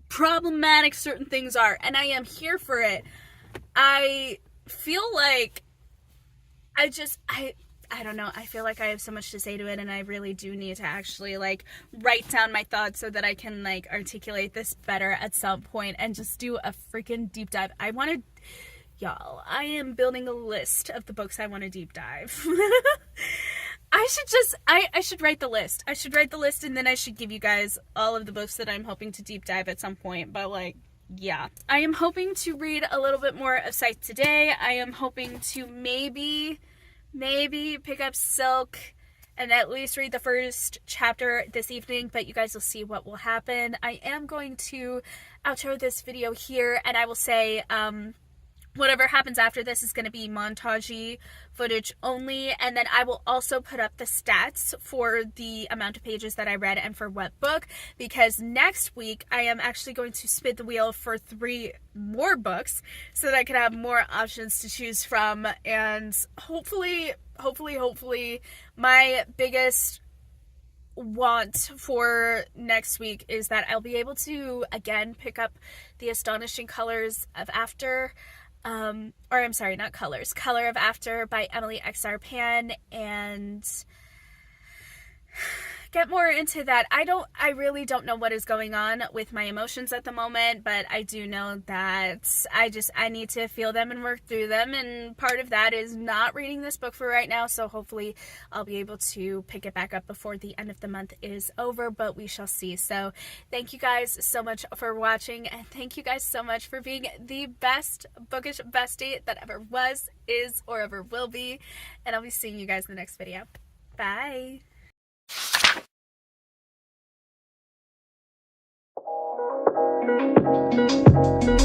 problematic certain things are, and I am here for it. I feel like I don't know. I feel like I have so much to say to it, and I really do need to actually, like, write down my thoughts so that I can, like, articulate this better at some point and just do a freaking deep dive. Y'all, I am building a list of the books I want to deep dive. I should write the list. I should write the list, and then I should give you guys all of the books that I'm hoping to deep dive at some point. But, like, yeah. I am hoping to read a little bit more of Scythe today. I am hoping to maybe pick up Silk and at least read the first chapter this evening, but you guys will see what will happen. I am going to outro this video here, and I will say, whatever happens after this is going to be montage footage only, and then I will also put up the stats for the amount of pages that I read and for what book, because next week I am actually going to spin the wheel for 3 more books so that I can have more options to choose from, and hopefully my biggest want for next week is that I'll be able to again pick up The Astonishing Colors of After, Color of After by Emily X.R. Pan, and get more into that. I really don't know what is going on with my emotions at the moment, but I do know that I need to feel them and work through them, and part of that is not reading this book for right now, so hopefully I'll be able to pick it back up before the end of the month is over, but we shall see. So thank you guys so much for watching, and thank you guys so much for being the best bookish bestie that ever was, is, or ever will be, and I'll be seeing you guys in the next video. Bye! Thank you.